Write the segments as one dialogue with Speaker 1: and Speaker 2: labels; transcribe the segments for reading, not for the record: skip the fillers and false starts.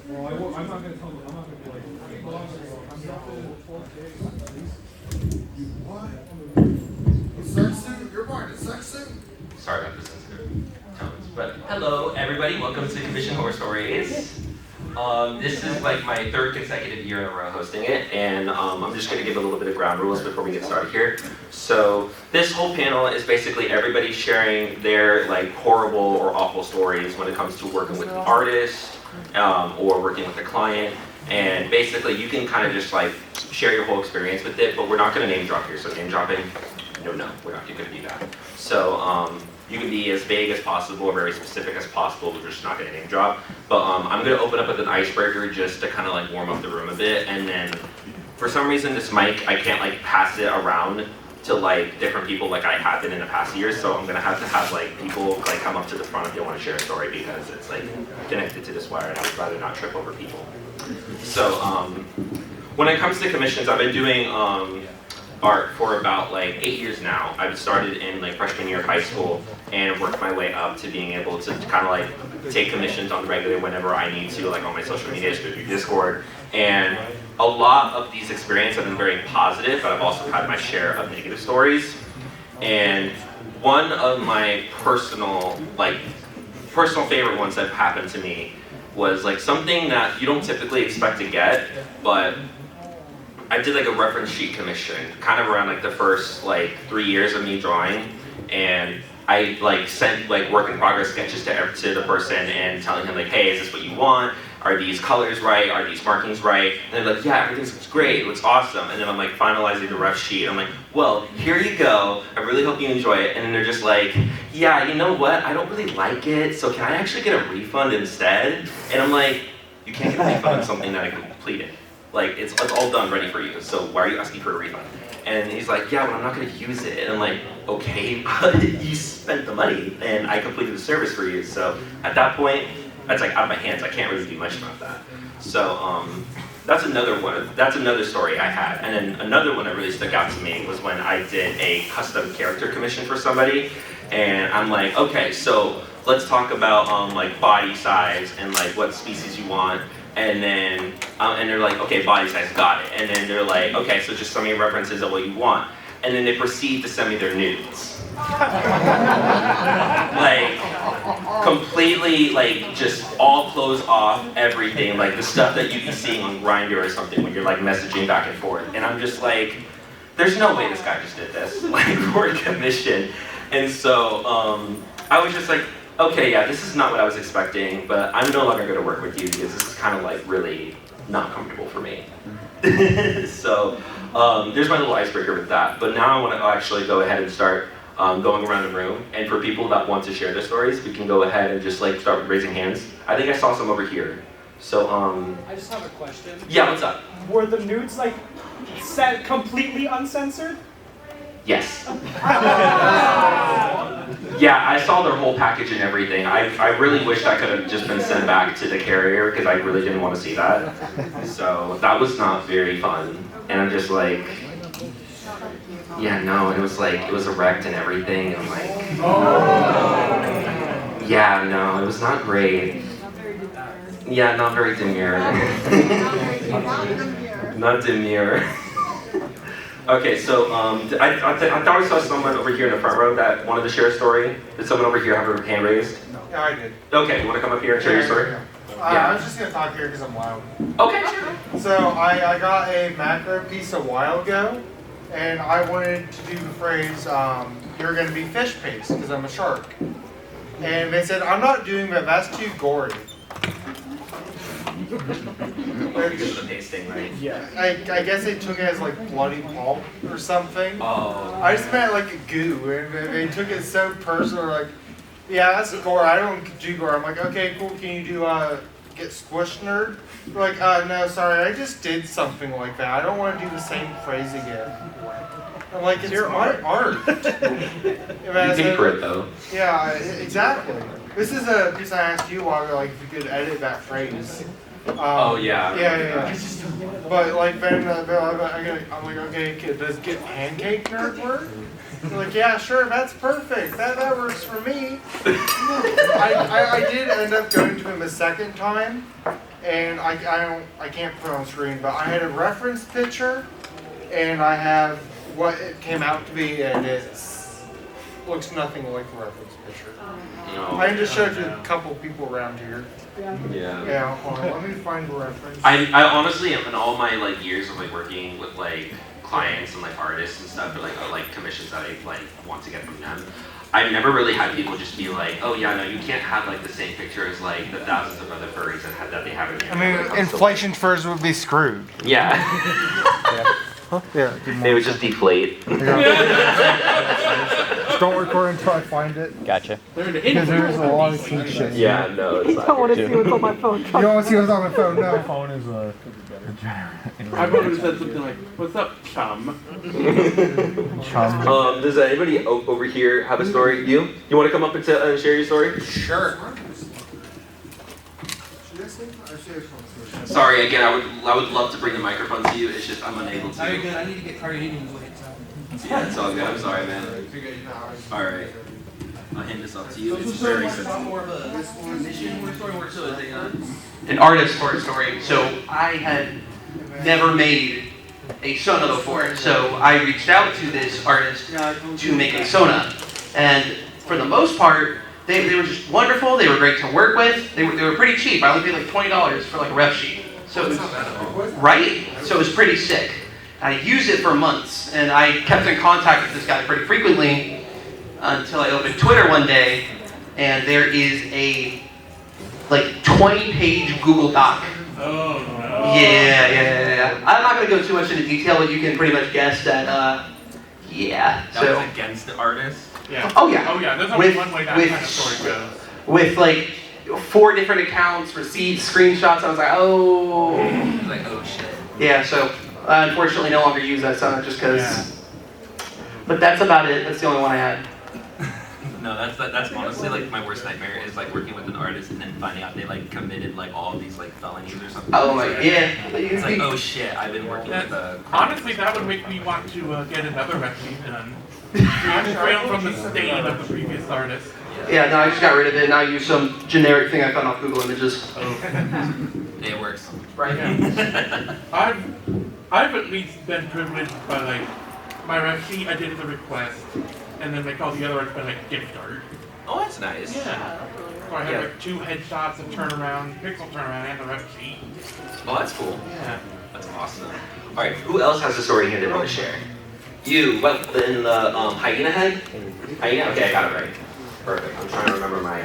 Speaker 1: Well, I'm not going to tell them. I'm not going to be like, I'm not going to
Speaker 2: It's sex suit? You're buying a sex suit?
Speaker 3: Sorry about the sensitive tones. But hello, everybody. Welcome to Commission Horror Stories. This is like my third consecutive year in a row hosting it, and I'm just going to give a little bit of ground rules before we get started here. So this whole panel is basically everybody sharing their like horrible or awful stories when it comes to working with an artist or working with a client. And basically you can kind of just like share your whole experience with it, but we're not going to name drop here. So name dropping, no, we're not going to do that. So you can be as vague as possible or very specific as possible, but we're just not going to name drop. But I'm going to open up with an icebreaker just to kind of like warm up the room a bit. And then for some reason this mic, I can't like pass it around to like different people like I have been in the past years. So I'm going to have like people like come up to the front if they want to share a story because it's like connected to this wire and I would rather not trip over people. So when it comes to commissions, I've been doing art for about like 8 years now. I've started in like freshman year of high school and worked my way up to being able to kind of like take commissions on the regular whenever I need to, like on my social media, through Discord. And a lot of these experiences have been very positive, but I've also had my share of negative stories. And one of my personal favorite ones that happened to me was like something that you don't typically expect to get, but I did like a reference sheet commission kind of around like the first like 3 years of me drawing, and I like sent like work in progress sketches to the person and telling him like, hey, is this what you want? Are these colors right? Are these markings right? And they're like, yeah, everything looks great, it looks awesome. And then I'm like finalizing the ref sheet. I'm like, well, here you go. I really hope you enjoy it. And then they're just like, yeah, you know what? I don't really like it. So can I actually get a refund instead? And I'm like, you can't get a refund on something that I completed. Like it's all done, ready for you. So why are you asking for a refund? And he's like, yeah, but I'm not going to use it. And I'm like, okay, but you spent the money and I completed the service for you. So at that point, that's like out of my hands. I can't really do much about that. So that's another one. That's another story I had. And then another one that really stuck out to me was when I did a custom character commission for somebody. And I'm like, okay, so let's talk about like body size and like what species you want. And then, and they're like, okay, body size, got it. And then they're like, okay, so just send me references of what you want. And then they proceed to send me their nudes. Like, completely, like, just all clothes off, everything. Like, the stuff that you'd be seeing on Grindr or something when you're, like, messaging back and forth. And I'm just like, there's no way this guy just did this, like, for a commission. And so, I was just like, okay, yeah, this is not what I was expecting, but I'm no longer going to work with you because this is kind of like really not comfortable for me. So there's my little icebreaker with that. But now I want to actually go ahead and start going around the room. And for people that want to share their stories, we can go ahead and just like start raising hands. I think I saw some over here. So
Speaker 4: I just have a question.
Speaker 3: Yeah, what's up?
Speaker 4: Were the nudes like set completely uncensored?
Speaker 3: Yes. Yeah, I saw their whole package and everything. I really wished I could have just been sent back to the carrier because I really didn't want to see that. So that was not very fun. And I'm just like, yeah, no, it was like, it was erect and everything. And I'm like, yeah, no, it was not great. Yeah, not very demure. Not demure. Okay, so I thought I saw someone over here in the front row that wanted to share a story. Did someone over here have their hand raised?
Speaker 2: Yeah, I did.
Speaker 3: Okay, you want to come up here and share your story?
Speaker 2: I was just going to talk here because I'm loud.
Speaker 3: Okay, sure.
Speaker 2: So I got a macro piece a while ago, and I wanted to do the phrase, you're going to be fish paste because I'm a shark. And they said, I'm not doing that, that's too gory.
Speaker 3: Because of the pasting, right?
Speaker 2: Yeah. I guess they took it as like bloody pulp or something.
Speaker 3: Oh.
Speaker 2: I just meant like a goo, and they took it so personal. Like, yeah, that's gore. I don't do gore. I'm like, okay, cool. Can you do get squished, nerd? They're like, no, sorry. I just did something like that. I don't want to do the same phrase again. I'm like, it's my art.
Speaker 3: You pay for it though.
Speaker 2: Yeah, exactly. This is a piece I asked you a while ago, like if you could edit that phrase.
Speaker 3: Oh yeah.
Speaker 2: Yeah. But like then I'm like, okay, does get pancake nerd work? They're like, yeah, sure, that's perfect. That works for me. I did end up going to him a second time, and I can't put it on screen, but I had a reference picture, and I have what it came out to be, and looks nothing like a reference picture.
Speaker 3: No.
Speaker 2: I just showed you a couple people around here.
Speaker 3: Yeah.
Speaker 2: Yeah, hold on, let me find the reference.
Speaker 3: I honestly, in all my like years of like working with like clients and like artists and stuff, or like commissions that I like want to get from them, I've never really had people just be like, oh yeah, no, you can't have like the same picture as like the thousands of other furries that they have in
Speaker 2: I mean, inflation furs would be screwed.
Speaker 3: Yeah.
Speaker 2: Yeah.
Speaker 3: They would just deflate.
Speaker 2: Don't record until I find it.
Speaker 5: Gotcha.
Speaker 2: Because there's a lot of kink shit.
Speaker 3: Yeah, no, it's not.
Speaker 4: I want to see what's on my phone.
Speaker 2: You don't want to see what's on my phone? No.
Speaker 1: phone is
Speaker 6: I would have said something like, "What's up, chum?"
Speaker 3: Does anybody over here have a story? You want to come up and share your story?
Speaker 2: Sure.
Speaker 3: Sorry, again, I would love to bring the microphone to you. It's just I'm unable to.
Speaker 1: No, you're good. I need to get cardiac late, so.
Speaker 3: Yeah, it's all good. I'm sorry, man. All right. I'll hand this off to you. It's very simple.
Speaker 1: More of a mission story, more so as
Speaker 7: an artist for a story. So I had never made a Sona before. So I reached out to this artist to make a Sona. And for the most part, they were just wonderful. They were great to work with. They were pretty cheap. I only paid like $20 for like a ref sheet. So it was, right? So it was pretty sick. I used it for months, and I kept in contact with this guy pretty frequently until I opened Twitter one day, and there is a like 20-page Google Doc.
Speaker 6: Oh no.
Speaker 7: Yeah. I'm not going to go too much into detail, but you can pretty much guess that. Yeah.
Speaker 3: That was against the artist.
Speaker 6: Yeah.
Speaker 7: Oh yeah.
Speaker 6: Oh yeah. There's only
Speaker 7: With-
Speaker 6: one way that
Speaker 7: with-
Speaker 6: kind of story goes.
Speaker 7: With like 4 different accounts, receipts, screenshots. I was like, oh.
Speaker 3: Like, oh shit.
Speaker 7: Yeah. So I unfortunately no longer use that Sona just because.
Speaker 6: Yeah.
Speaker 7: But that's about it. That's the only one I had.
Speaker 3: No, that's honestly like my worst nightmare is like working with an artist and then finding out they like committed like all these like felonies or something.
Speaker 7: Oh my, yeah.
Speaker 3: It's like, oh shit, I've been working with a.
Speaker 6: Honestly, that would make me want to get another ref sheet done. I'm trailed from the stain of the previous artist.
Speaker 7: Yeah, no, I just got rid of it and I use some generic thing I found off Google Images.
Speaker 3: It works.
Speaker 7: Right.
Speaker 6: Yeah. I've at least been privileged by like my ref sheet. I did as a request, and then like all the other arts been like gift art.
Speaker 3: Oh, that's nice.
Speaker 6: Yeah. So I have
Speaker 3: Yeah.
Speaker 6: like 2 headshots, a turnaround, pixel turnaround, and the ref sheet.
Speaker 3: Oh, that's cool.
Speaker 6: Yeah.
Speaker 3: That's awesome. All right, who else has a story here they want to share? You, what, in the hyena head? Hyena? Okay, I got it right. Perfect. I'm trying to remember my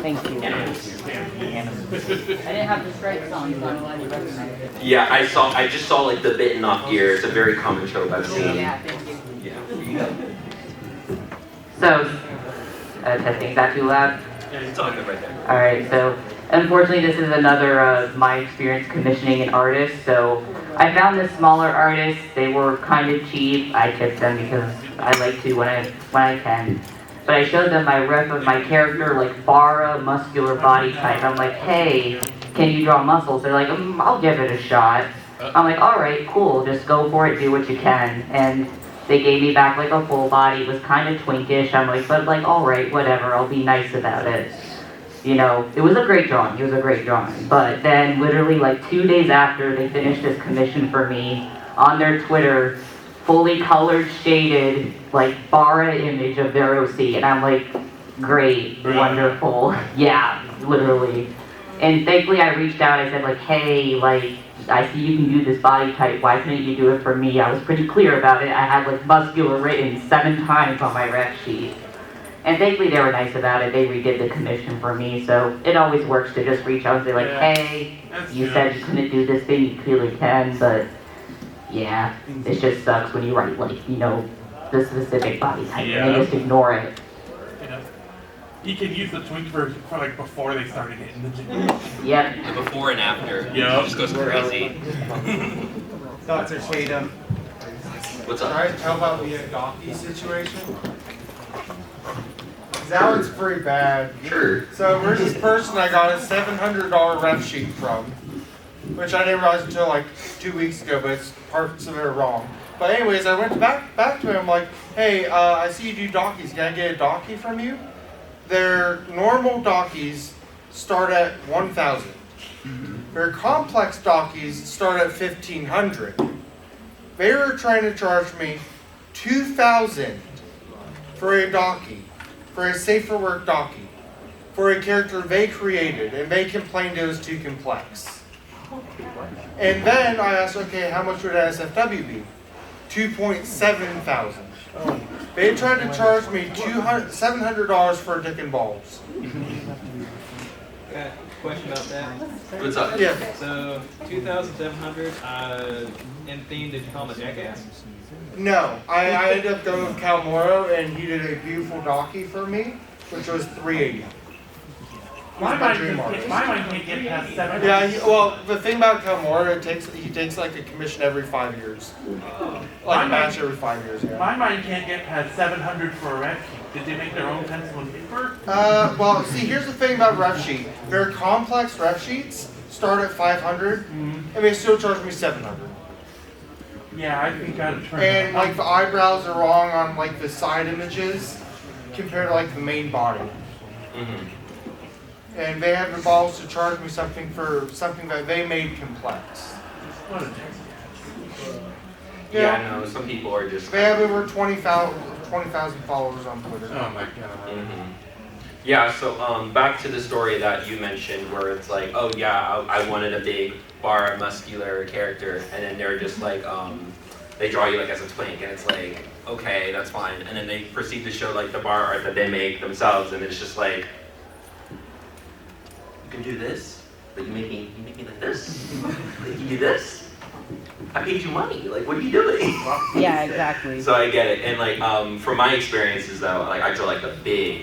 Speaker 5: Thank you.
Speaker 3: animals.
Speaker 5: I didn't have the stripes on, so I'm glad you recognized it.
Speaker 3: Yeah, I just saw like the bitten off ear. It's a very common trope I've seen.
Speaker 5: Yeah, thank you.
Speaker 3: Yeah. Here you go.
Speaker 8: So, testing, is that too loud?
Speaker 3: Yeah, it's all good right there.
Speaker 8: Alright, so unfortunately this is another my experience commissioning an artist. So I found this smaller artist, they were kind of cheap. I tipped them because I like to when I can. But I showed them my ref of my character, like vore, muscular body type. I'm like, hey, can you draw muscles? They're like, I'll give it a shot. I'm like, alright, cool, just go for it, do what you can. And they gave me back like a full body, it was kind of twinkish. I'm like, but like, alright, whatever, I'll be nice about it. You know, it was a great drawing, But then literally like 2 days after they finished this commission for me, on their Twitter, fully colored, shaded, like vore image of their OC. And I'm like, great, wonderful. Yeah, literally. And thankfully I reached out, I said like, hey, like, I see you can do this body type, why couldn't you do it for me? I was pretty clear about it. I had like muscular written 7 times on my ref sheet. And thankfully they were nice about it, they redid the commission for me, so it always works to just reach out and say like, hey, you said you couldn't do this thing, you clearly can, but yeah, it just sucks when you write like, you know, the specific body type and they just ignore it.
Speaker 6: Yeah. You can use the twink version for like before they started hitting the gym.
Speaker 8: Yep.
Speaker 3: The before and after.
Speaker 6: Yep.
Speaker 3: It just goes crazy.
Speaker 4: Dr. Tatum.
Speaker 3: What's up?
Speaker 2: Alright, how about the Daki Situation? That one's pretty bad.
Speaker 3: Sure.
Speaker 2: So there's this person I got a $700 ref sheet from, which I didn't realize until like 2 weeks ago, but it's parts of it are wrong. But anyways, I went back to him like, hey, I see you do Dakis. Can I get a Daki from you? Their normal Dakis start at 1,000. Very complex Dakis start at $1,500. They were trying to charge me $2,000 for a Daki, for a safer work Daki, for a character they created, and they complained it was too complex. And then I asked, okay, how much would SFW be? $2.7 thousand. They tried to charge me $700 for Dick and Balls.
Speaker 1: Got a question about that.
Speaker 3: What's up?
Speaker 2: Yeah.
Speaker 1: So, 2,700, in theme, did you call him a jackass?
Speaker 2: No, I ended up going with Calmoro, and he did a beautiful Daki for me, which was $380.
Speaker 6: My mind can't get past 700.
Speaker 2: Yeah, well, the thing about Calmora, he takes like a commission every 5 years. Like a match every 5 years, yeah.
Speaker 6: My mind can't get past 700 for a ref sheet. Did they make their own pencil and paper?
Speaker 2: Well, see, here's the thing about ref sheet. Very complex ref sheets start at 500, and they still charge me 700.
Speaker 6: Yeah, I think I'd turn.
Speaker 2: And like the eyebrows are wrong on like the side images compared to like the main body. And they have the balls to charge me something for something that they made complex.
Speaker 6: What a
Speaker 3: Yeah, I know. Some people are just.
Speaker 2: They have over 20,000 followers on Twitter.
Speaker 6: Oh my god.
Speaker 3: Yeah, so back to the story that you mentioned where it's like, oh yeah, I wanted a big bar muscular character, and then they're just like, they draw you like as a twink, and it's like, okay, that's fine. And then they proceed to show like the bar art that they make themselves, and it's just like, you can do this, but you make me like this? Like, you do this? I paid you money, like what are you doing?
Speaker 5: Yeah, exactly.
Speaker 3: So I get it, and like from my experiences though, like I draw like the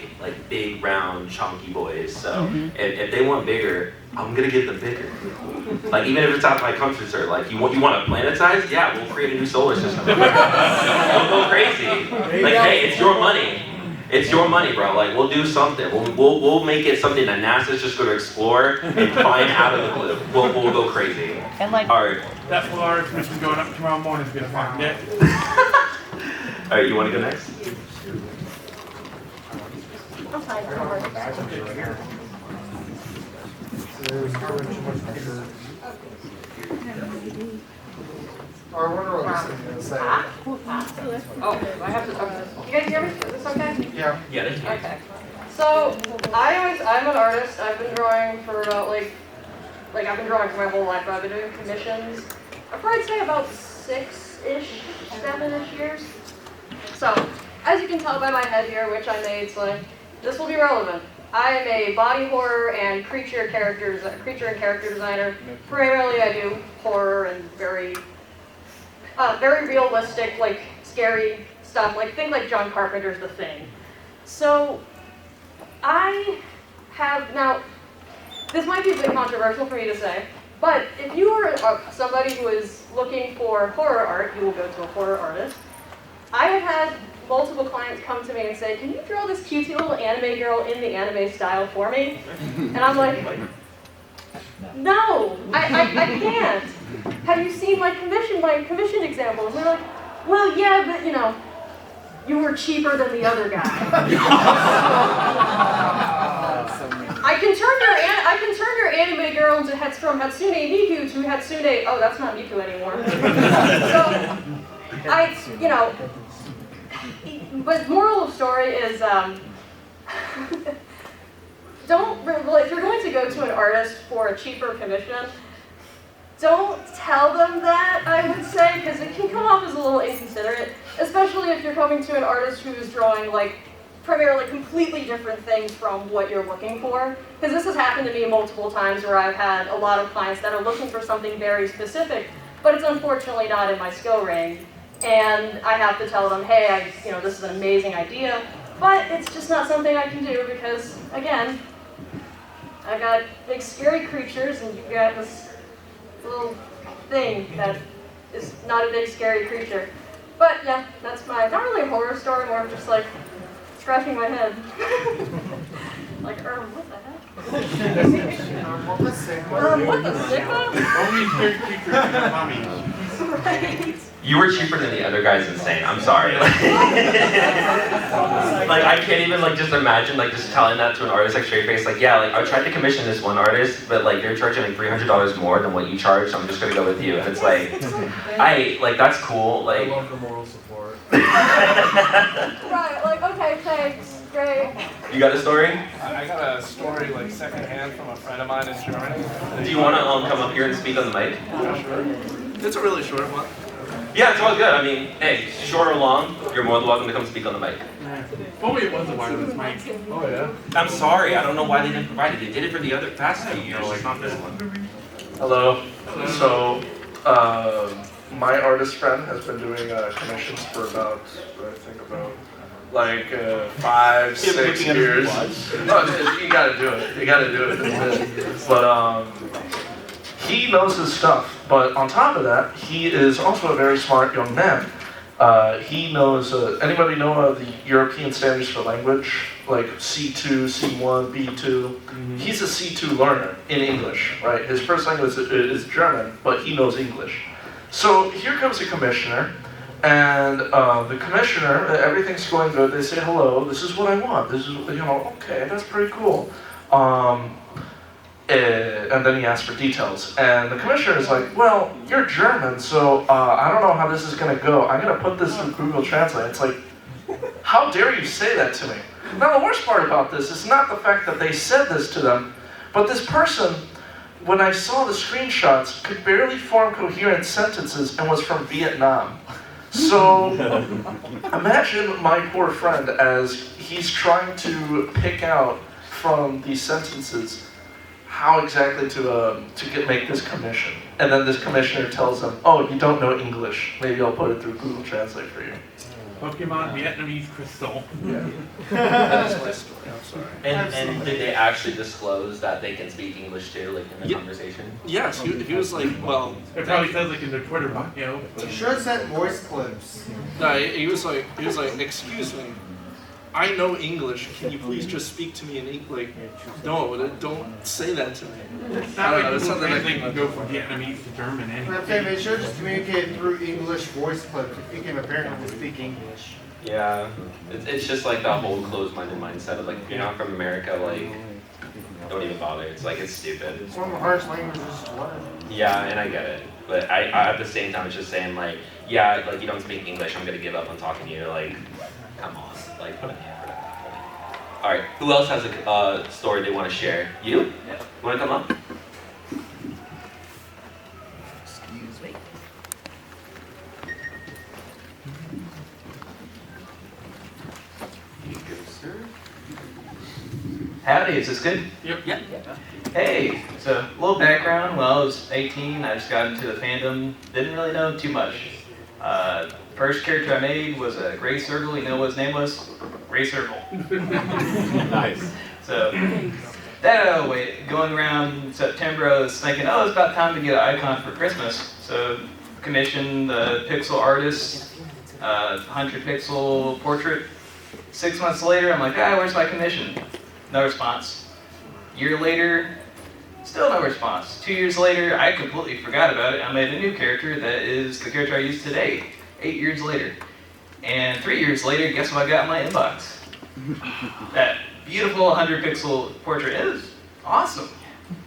Speaker 3: big round chunky boys. So if they want bigger, I'm gonna give them bigger. Like even if it's out of my comfort zone, like you want a planet size? Yeah, we'll create a new solar system. We'll go crazy. Like hey, it's your money. It's your money, bro. Like we'll do something. We'll make it something that NASA's just going to explore and find out of the blue. We'll go crazy.
Speaker 5: And like,
Speaker 3: All right.
Speaker 6: That Polaris mission going up tomorrow morning is gonna find it.
Speaker 3: All right. You want to go next?
Speaker 2: I'm fine. I wonder what this is going to say.
Speaker 9: Oh, do I have to talk to this? You guys hear me? Is this okay?
Speaker 2: Yeah.
Speaker 3: Yeah. That's good.
Speaker 9: Okay. So, I'm an artist. I've been drawing for about like I've been drawing for my whole life. I've been doing commissions. I'd probably say about 6-ish, 7-ish years. So, as you can tell by my head here, which I made, so this will be relevant. I am a body horror and creature and character designer. Primarily, I do horror and very realistic, like scary stuff. Like think like John Carpenter's The Thing. So, I have now. This might be a bit controversial for me to say, but if you are somebody who is looking for horror art, you will go to a horror artist. I have had multiple clients come to me and say, can you draw this cutesy little anime girl in the anime style for me? And I'm like, no, I can't. Have you seen my commission examples? And they're like, well, yeah, but you know, you were cheaper than the other guy. I can turn your anime girl into from Hatsune Miku to Hatsune. Oh, that's not Miku anymore. So, but moral of story is, if you're going to go to an artist for a cheaper commission, don't tell them that, I would say, because it can come off as a little inconsiderate, especially if you're coming to an artist who is drawing primarily completely different things from what you're looking for. Because this has happened to me multiple times where I've had a lot of clients that are looking for something very specific, but it's unfortunately not in my skill range. And I have to tell them, hey, this is an amazing idea, but it's just not something I can do because, again, I got big scary creatures and you've got this little thing that is not a big scary creature. But yeah, that's not really a horror story, more of just like scratching my head. Like, what the heck? What the sigma?
Speaker 6: Only scary creatures and mummies.
Speaker 9: Right.
Speaker 3: You were cheaper than the other guy's insane. I'm sorry. Like I can't even like just imagine like just telling that to an artist like straight face. Like yeah, like I tried to commission this one artist, but like they're charging like $300 more than what you charge, so I'm just gonna go with you. And it's like, that's cool. Like.
Speaker 1: I love the moral support.
Speaker 9: Right, like, okay, thanks, great.
Speaker 3: You got a story?
Speaker 1: I got a story like secondhand from a friend of mine in Germany.
Speaker 3: Do you want to come up here and speak on the mic?
Speaker 1: Yeah, sure. It's a really short one.
Speaker 3: Yeah, it's all good. I mean, hey, short or long, you're more than welcome to come speak on the mic.
Speaker 6: If only it was a wireless mic.
Speaker 1: Oh yeah.
Speaker 3: I'm sorry, I don't know why they didn't provide it. They did it for the other past few years, it's not this one.
Speaker 10: Hello. So, my artist friend has been doing commissions for about 5, 6 years. No, you gotta do it. You gotta do it. But he knows his stuff. But on top of that, he is also a very smart young man. He knows. Anybody know the European standards for language, like C2, C1, B2? He's a C2 learner in English, right? His first language is German, but he knows English. So here comes the commissioner. And the commissioner, everything's going good. They say, hello, this is what I want. This is, okay, that's pretty cool. And then he asks for details. And the commissioner is like, well, you're German, so I don't know how this is going to go. I'm going to put this through Google Translate. It's like, how dare you say that to me? Now, the worst part about this is not the fact that they said this to them, but this person, when I saw the screenshots, could barely form coherent sentences and was from Vietnam. So, imagine my poor friend as he's trying to pick out from these sentences how exactly to make this commission. And then this commissioner tells him, oh, you don't know English. Maybe I'll put it through Google Translate for you.
Speaker 6: Pokemon Vietnamese Crystal.
Speaker 10: Yeah.
Speaker 1: That's my story. I'm sorry.
Speaker 3: And did they actually disclose that they can speak English too, like in the conversation?
Speaker 1: Yes, he was like, well.
Speaker 6: It probably says like in their Twitter bio.
Speaker 2: You should have sent voice clips.
Speaker 1: No, he was like, excuse me, I know English. Can you please just speak to me in English? Like, no, don't say that to me.
Speaker 6: It's not like
Speaker 1: That's
Speaker 6: Google
Speaker 1: something I
Speaker 6: Translate
Speaker 1: can
Speaker 6: can go from Vietnamese to German
Speaker 2: I'm saying
Speaker 6: anyway.
Speaker 2: they should have just communicated through English voice clips. It became apparent to speak English.
Speaker 3: Yeah, it's just like that whole closed-minded mindset of like, if you're not from America, like, don't even bother. It's like, it's stupid.
Speaker 2: It's one of the hardest languages to learn.
Speaker 3: Yeah, and I get it. But I at the same time, it's just saying like, yeah, like you don't speak English, I'm gonna give up on talking to you. Like, come on, like put an effort at that point. All right, who else has a story they want to share? You? Yeah. Want to come up?
Speaker 5: Excuse me.
Speaker 11: Howdy, is this good?
Speaker 6: Yep.
Speaker 11: Yeah. Hey, so a little background. When I was 18, I just got into the fandom. Didn't really know too much. First character I made was a Gray Circle. You know what his name was? Gray Circle.
Speaker 1: Nice.
Speaker 11: So, going around September, I was thinking, oh, it's about time to get an icon for Christmas. So, commissioned the pixel artist, 100 pixel portrait. 6 months later, I'm like, where's my commission? No response. Year later, still no response. 2 years later, I completely forgot about it. I made a new character that is the character I use today, 8 years later. And 3 years later, guess what I got in my inbox? That beautiful 100 pixel portrait is awesome.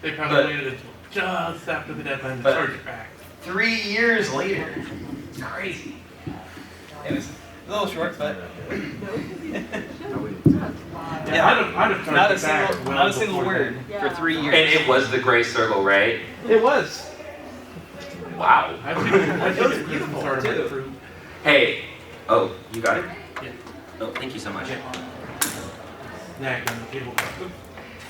Speaker 6: They probably waited until just after the deadline to charge it back.
Speaker 11: 3 years later, it's crazy. It was a little short, but
Speaker 6: Yeah, I'd have
Speaker 11: not a
Speaker 6: charged it back
Speaker 11: single,
Speaker 6: well
Speaker 11: not a single
Speaker 6: before
Speaker 11: word
Speaker 9: then.
Speaker 11: for 3 years.
Speaker 3: And it was the Gray Circle, right?
Speaker 11: It was.
Speaker 3: Wow.
Speaker 6: I think it's
Speaker 11: beautiful,
Speaker 6: beautiful started
Speaker 11: too.
Speaker 6: with fruit.
Speaker 3: Hey. Oh, you got it?
Speaker 6: Yeah.
Speaker 3: Oh, thank you so much.
Speaker 6: Nag on the table.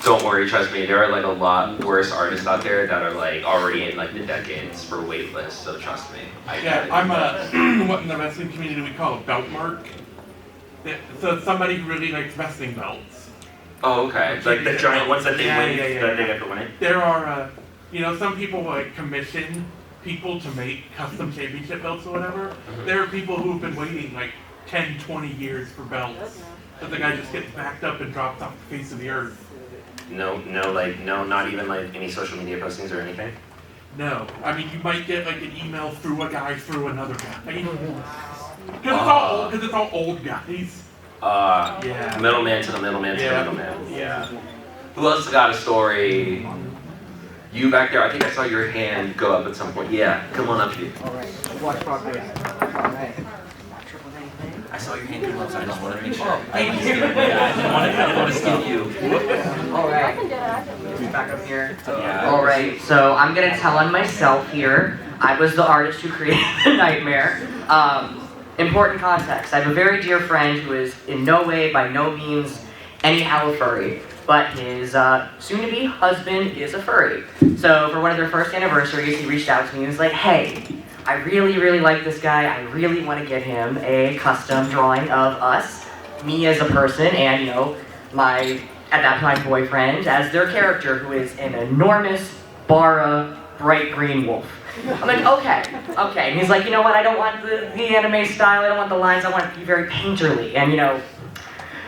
Speaker 3: Don't worry, trust me, there are like a lot worse artists out there that are like already in like the decades for wait lists, so trust me.
Speaker 6: Yeah, I'm what in the wrestling community we call a belt mark. Yeah, so it's somebody who really likes wrestling belts.
Speaker 3: Oh, okay. Like the giant ones that they win, that they get for winning?
Speaker 6: There are, some people like commission people to make custom championship belts or whatever. There are people who've been waiting like 10, 20 years for belts. But the guy just gets backed up and drops off the face of the earth.
Speaker 3: No, not even like any social media postings or anything?
Speaker 6: No. I mean, you might get like an email through a guy through another guy. Because it's all old guys.
Speaker 3: Yeah. Middleman to the middleman to the middleman.
Speaker 6: Yeah.
Speaker 3: Who else got a story? You back there, I think I saw your hand go up at some point. Yeah, come on up here.
Speaker 5: Alright, watch progress. Alright.
Speaker 3: I saw your hand go up, so I just wanted to make sure.
Speaker 5: Thank you.
Speaker 3: Yeah, I want to skip you.
Speaker 5: Alright.
Speaker 8: Back up here.
Speaker 3: Yeah.
Speaker 8: Alright, so I'm gonna tell on myself here. I was the artist who created the nightmare. Important context. I have a very dear friend who is in no way, by no means, anyhow a furry. But his soon-to-be husband is a furry. So for one of their first anniversaries, he reached out to me and was like, hey, I really, really like this guy. I really want to get him a custom drawing of us, me as a person, and, you know, my, at that time, boyfriend as their character, who is an enormous, bara, bright green wolf. I'm like, okay. And he's like, you know what, I don't want the anime style, I don't want the lines, I want it to be very painterly. And, you know,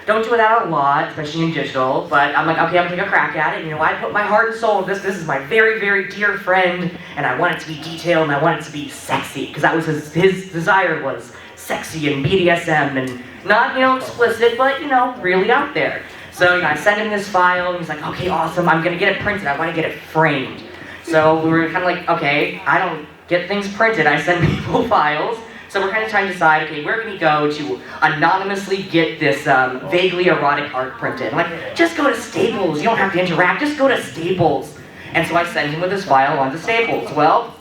Speaker 8: don't do it out a lot, especially in digital, but I'm like, okay, I'm gonna take a crack at it. You know, I put my heart and soul in this. This is my very, very dear friend, and I want it to be detailed, and I want it to be sexy, because that was his desire was sexy and BDSM, and not, you know, explicit, but, you know, really out there. So, you know, I sent him this file, and he's like, okay, awesome, I'm gonna get it printed, I wanna get it framed. So we were kind of like, okay, I don't get things printed, I send people files. So we're kind of trying to decide, okay, where can we go to anonymously get this vaguely erotic art printed? I'm like, just go to Staples, you don't have to interact, just go to Staples. And so I sent him with his file onto Staples. Well,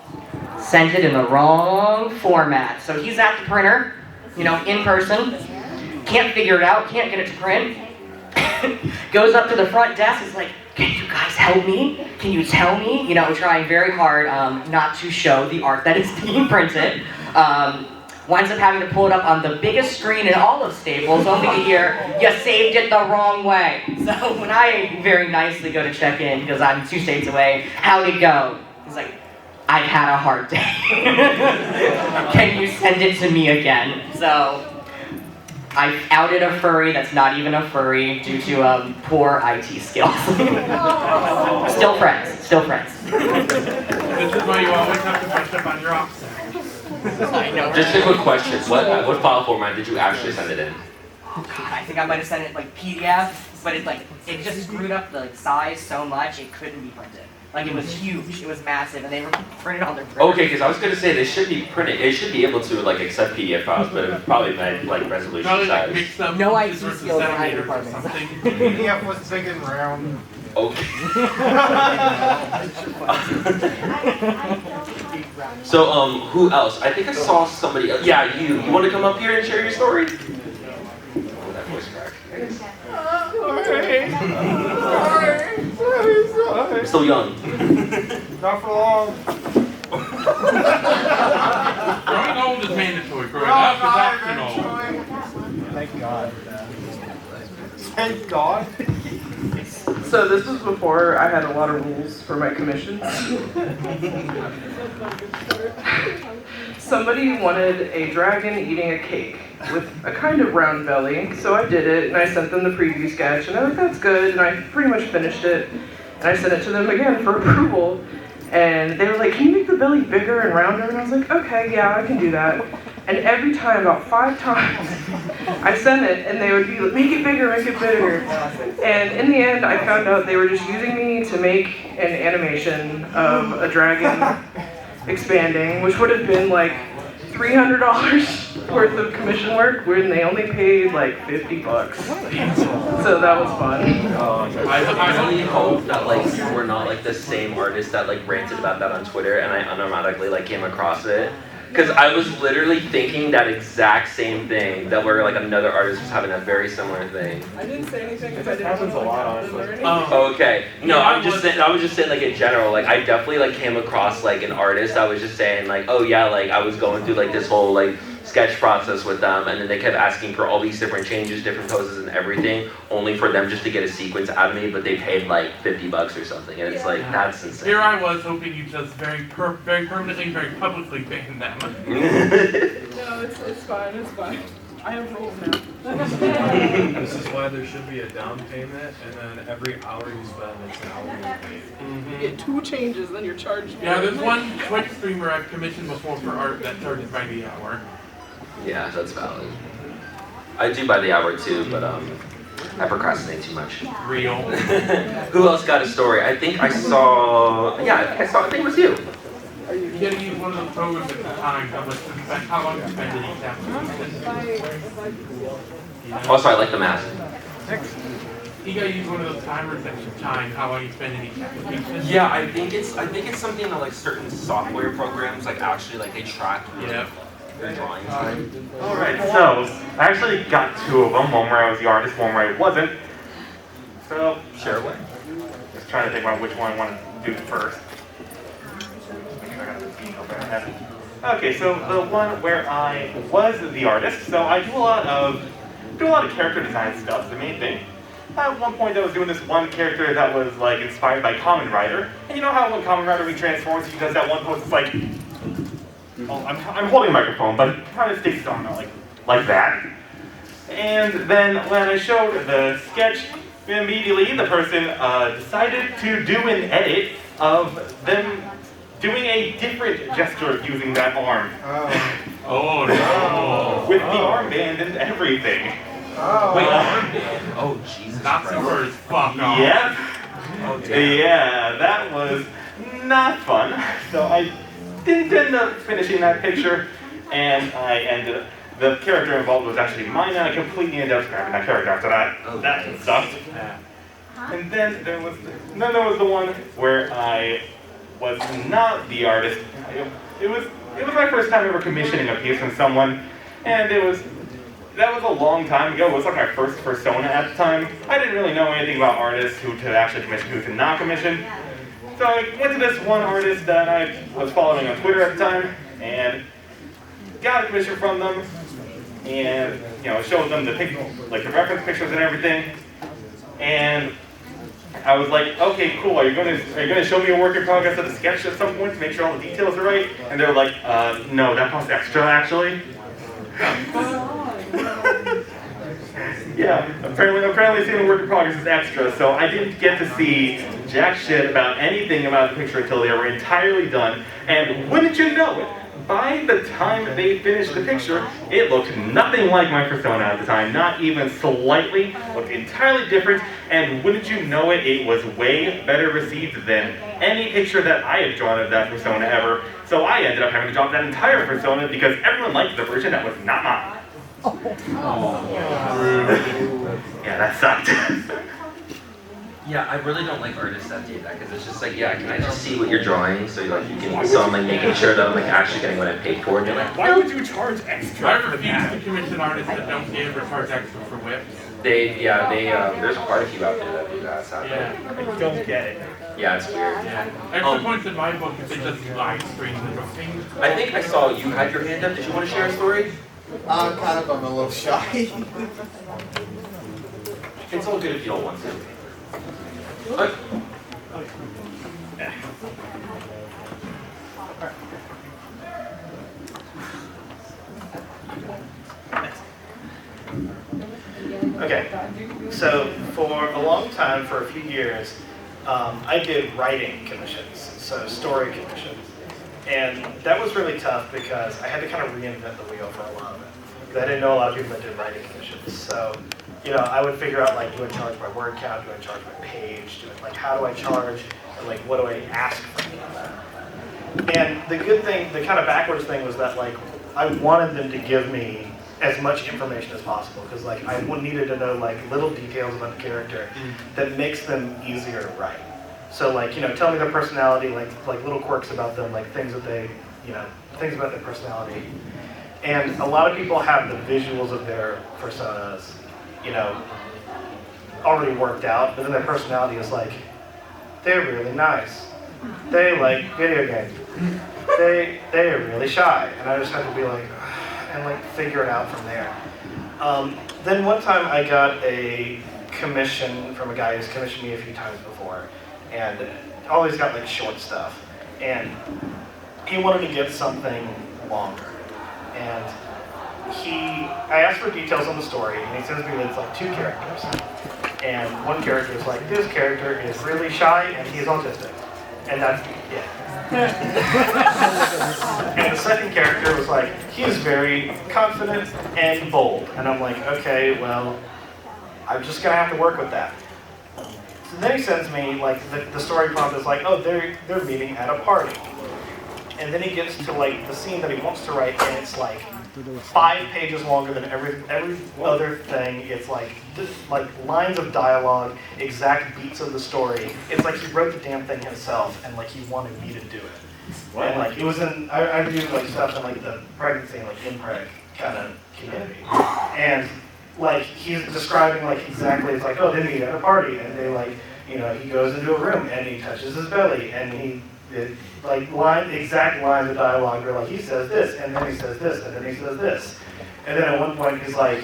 Speaker 8: sent it in the wrong format. So he's at the printer, you know, in person, can't figure it out, can't get it to print. Goes up to the front desk, is like, can you guys help me? Can you tell me? You know, trying very hard not to show the art that is being printed. Winds up having to pull it up on the biggest screen in all of Staples, only to hear, you saved it the wrong way. So when I very nicely go to check in, because I'm 2 states away, how'd it go? He's like, I've had a hard day. Can you send it to me again? So I outed a furry that's not even a furry due to poor IT skills. Still friends.
Speaker 6: This is why you always have to brush up on your ops.
Speaker 8: I know.
Speaker 3: Just a quick question. What file format did you actually send it in?
Speaker 8: Oh god, I think I might have sent it like PDF, but it just screwed up the size so much it couldn't be printed. Like it was huge, it was massive, and they were printed on their printer.
Speaker 3: Okay, because I was gonna say they should be printed. It should be able to like accept PDF files, but it probably meant like resolution
Speaker 6: Probably
Speaker 3: size.
Speaker 6: like mixed up
Speaker 8: No IT
Speaker 6: versus
Speaker 8: skills in my
Speaker 6: centimeters or
Speaker 8: department.
Speaker 6: something.
Speaker 2: PDF was big and round.
Speaker 3: Okay. So who else? I think I saw somebody else. Yeah, you. You want to come up here and share your story? Oh, that voice crack.
Speaker 2: Sorry.
Speaker 3: I'm still young.
Speaker 2: Not for long.
Speaker 6: Growing old is mandatory. Growing up is optional.
Speaker 2: Thank God. Thank God.
Speaker 12: So this was before I had a lot of rules for my commissions. Somebody wanted a dragon eating a cake with a kind of round belly, so I did it, and I sent them the preview sketch, and I was like, that's good, and I pretty much finished it, and I sent it to them again for approval, and they were like, can you make the belly bigger and rounder? And I was like, okay, yeah, I can do that. And every time, about 5 times, I sent it, and they would be like, make it bigger, make it bigger. And in the end, I found out they were just using me to make an animation of a dragon expanding, which would have been like $300 worth of commission work, when they only paid like $50. So that was fun.
Speaker 3: I really hope that like we're not like the same artist that like ranted about that on Twitter, and I unautomatically like came across it. Because I was literally thinking that exact same thing, that where like another artist was having a very similar thing.
Speaker 12: I didn't say anything because I didn't happens a lot, honestly.
Speaker 3: Okay. No, I was just saying like in general, like I definitely like came across like an artist that was just saying like, oh yeah, like I was going through like this whole like sketch process with them, and then they kept asking for all these different changes, different poses and everything, only for them just to get a sequence out of me, but they paid like $50 or something, and it's like, that's insane.
Speaker 6: Here I was hoping you just very permanently, very publicly ban them.
Speaker 12: No, it's fine, it's fine.
Speaker 4: I have rules now.
Speaker 13: This is why there should be a down payment, and then every hour you spend, it's an hourly rate.
Speaker 4: You get 2 changes, then you're charged.
Speaker 6: Yeah, there's one Twitch streamer I've commissioned before for art that charges by the hour.
Speaker 3: Yeah, that's valid. I do by the hour too, but I procrastinate too much.
Speaker 6: Real.
Speaker 3: Who else got a story? I think I saw. Yeah, I think it was you.
Speaker 6: You gotta use one of those programs at the time. How long you spend in each application.
Speaker 3: Also, I like the mask.
Speaker 6: You gotta use one of those timers that should time how long you spend in each application.
Speaker 3: Yeah, I think it's something that like certain software programs like actually like they track your drawing time.
Speaker 14: Alright, so I actually got 2 of them, one where I was the artist, one where I wasn't. So
Speaker 3: share away.
Speaker 14: Just trying to think about which one I want to do first. Okay, so the one where I was the artist, so I do a lot of character design stuff, the main thing. At one point I was doing this one character that was like inspired by Kamen Rider. And you know how when Kamen Rider retransforms, he does that one pose, it's like, well, I'm holding a microphone, but it kind of sticks on like that. And then when I showed the sketch, immediately the person decided to do an edit of them doing a different gesture using that arm.
Speaker 6: Oh no!
Speaker 14: With the armband and everything.
Speaker 3: Wait, armband? Oh Jesus
Speaker 6: Nazi
Speaker 3: Christ.
Speaker 6: words, fuck off.
Speaker 14: Yep.
Speaker 3: Oh damn.
Speaker 14: Yeah, that was not fun. So I didn't end up finishing that picture, and the character involved was actually mine, and I completely ended up scrapping that character after that. That sucked. And then there was the one where I was not the artist. It was my first time ever commissioning a piece from someone, and that was a long time ago. It was like my first persona at the time. I didn't really know anything about artists, who to actually commission, who to not commission. So I went to this one artist that I was following on Twitter at the time, and got a commission from them, and showed them the reference pictures and everything, and I was like, okay, cool. Are you gonna show me a work in progress of the sketch at some point to make sure all the details are right? And they were like, no, that costs extra actually. Yeah, apparently seeing the work in progress is extra, so I didn't get to see jack shit about anything about the picture until they were entirely done. And wouldn't you know it, by the time they finished the picture, it looked nothing like my persona at the time, not even slightly, looked entirely different, and wouldn't you know it, it was way better received than any picture that I had drawn of that persona ever. So I ended up having to drop that entire persona because everyone liked the version that was not mine. Yeah, that sucked.
Speaker 3: Yeah, I really don't like artists that do that because it's just like, yeah, can I just see what you're drawing? So so I'm like making sure that I'm like actually getting what I paid for. And you're like,
Speaker 6: why would you charge extra? I refuse to commission artists that don't ever charge extra for whips.
Speaker 3: There's quite a few out there that do that. Sadly.
Speaker 6: Yeah,
Speaker 3: I don't get it. Yeah, it's weird.
Speaker 6: Yeah. Extra points in my book if they just live stream the thing.
Speaker 3: I think I saw you had your hand up. Did you want to share a story?
Speaker 15: I'm a little shy.
Speaker 3: It's all good if you don't want to.
Speaker 16: Okay, so for a long time, for a few years, I did writing commissions, so story commissions. And that was really tough because I had to kind of reinvent the wheel for a lot of it. Because I didn't know a lot of people that did writing commissions. So, I would figure out do I charge by word count, do I charge by page, how do I charge, and what do I ask from them? And the good thing, the kind of backwards thing was that I wanted them to give me as much information as possible because I needed to know little details about the character that makes them easier to write. So tell me their personality, little quirks about them, things that they, things about their personality. And a lot of people have the visuals of their personas, already worked out, but then their personality is they're really nice. They like video games. They're really shy. And I just had to be and figure it out from there. Then one time I got a commission from a guy who's commissioned me a few times before, and always got short stuff. And he wanted to get something longer. And I asked for details on the story, and he sends me with like 2 characters. And one character is like, this character is really shy and he's autistic. And that's, yeah. And the second character was like, he is very confident and bold. And I'm like, okay, well, I'm just gonna have to work with that. So then he sends me, like, the story prompt is like, oh, they're meeting at a party. And then he gets to like the scene that he wants to write, and it's like 5 pages longer than every other thing. It's like lines of dialogue, exact beats of the story. It's like he wrote the damn thing himself, and like he wanted me to do it. And like it was in I do like stuff in like the pregnancy and like impreg kind of community, and like he's describing like exactly, it's like, oh, they meet at a party, and they like, you know, he goes into a room and he touches his belly, and he like exact lines of dialogue where like he says this, and then he says this, and then he says this. And then at one point he's like,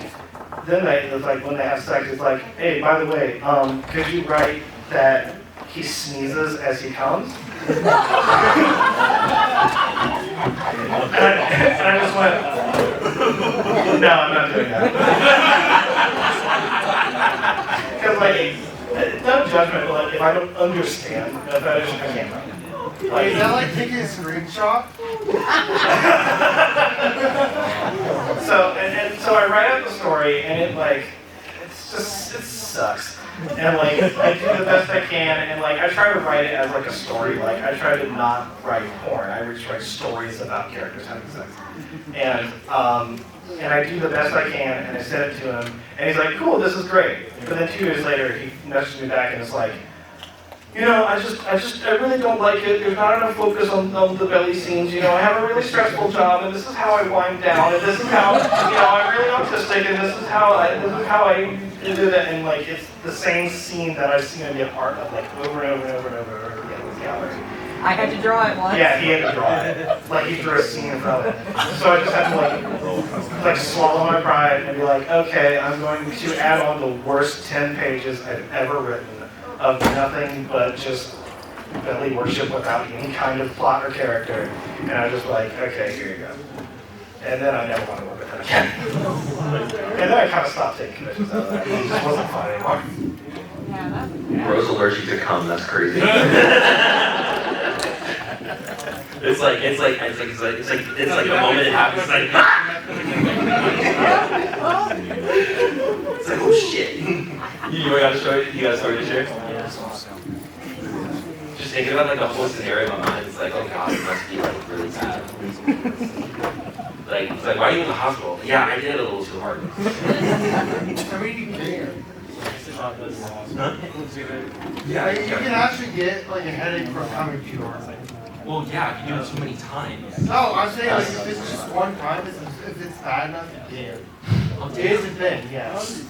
Speaker 16: it's like when they have sex, it's like, hey, by the way, could you write that he sneezes as he comes? and I just went, no, I'm not doing that. Because like, no judgment, but like if I don't understand the fetish, I can't write.
Speaker 2: Like, is that like taking a screenshot?
Speaker 16: so I write out the story, and it sucks. And like I do the best I can, and like I try to write it as like a story. Like I try to not write porn. I just write stories about characters having sex. And I do the best I can, and I send it to him, and he's like, cool, this is great. But then 2 years later, he messages me back, and it's like, you know, I really don't like it. There's not enough focus on the belly scenes. You know, I have a really stressful job, and this is how I wind down, and this is how, you know, I'm really autistic, and this is how I do that. And like, it's the same scene that I've seen him be a part of, like over and over and over and over and over again with gallery.
Speaker 5: I had to draw it once.
Speaker 16: Yeah, he had to draw it. Like he drew a scene from it. So I just had to like swallow my pride and be like, okay, I'm going to add on the worst 10 pages I've ever written of nothing but just belly worship without any kind of plot or character. And I was just like, okay, here you go. And then I never want to work with him again. And then I kind of stopped taking commissions out of that. It just wasn't fun anymore.
Speaker 3: Bro's allergic to cum, that's crazy. It's like the moment it happens, it's like, it's like, oh shit. You got a story to share? Just thinking about like the whole scenario in my mind, it's like, oh god, it must be like really bad. Like, it's like, why are you in the hospital? Yeah, I did it a little too hard.
Speaker 2: I mean, you can.
Speaker 3: Huh?
Speaker 2: Yeah, you can actually get like a headache from coming too hard.
Speaker 3: Well, yeah, if you do it too many times.
Speaker 2: No, I'm saying like if it's just one time, if it's bad enough, yeah. It is a thing, yes.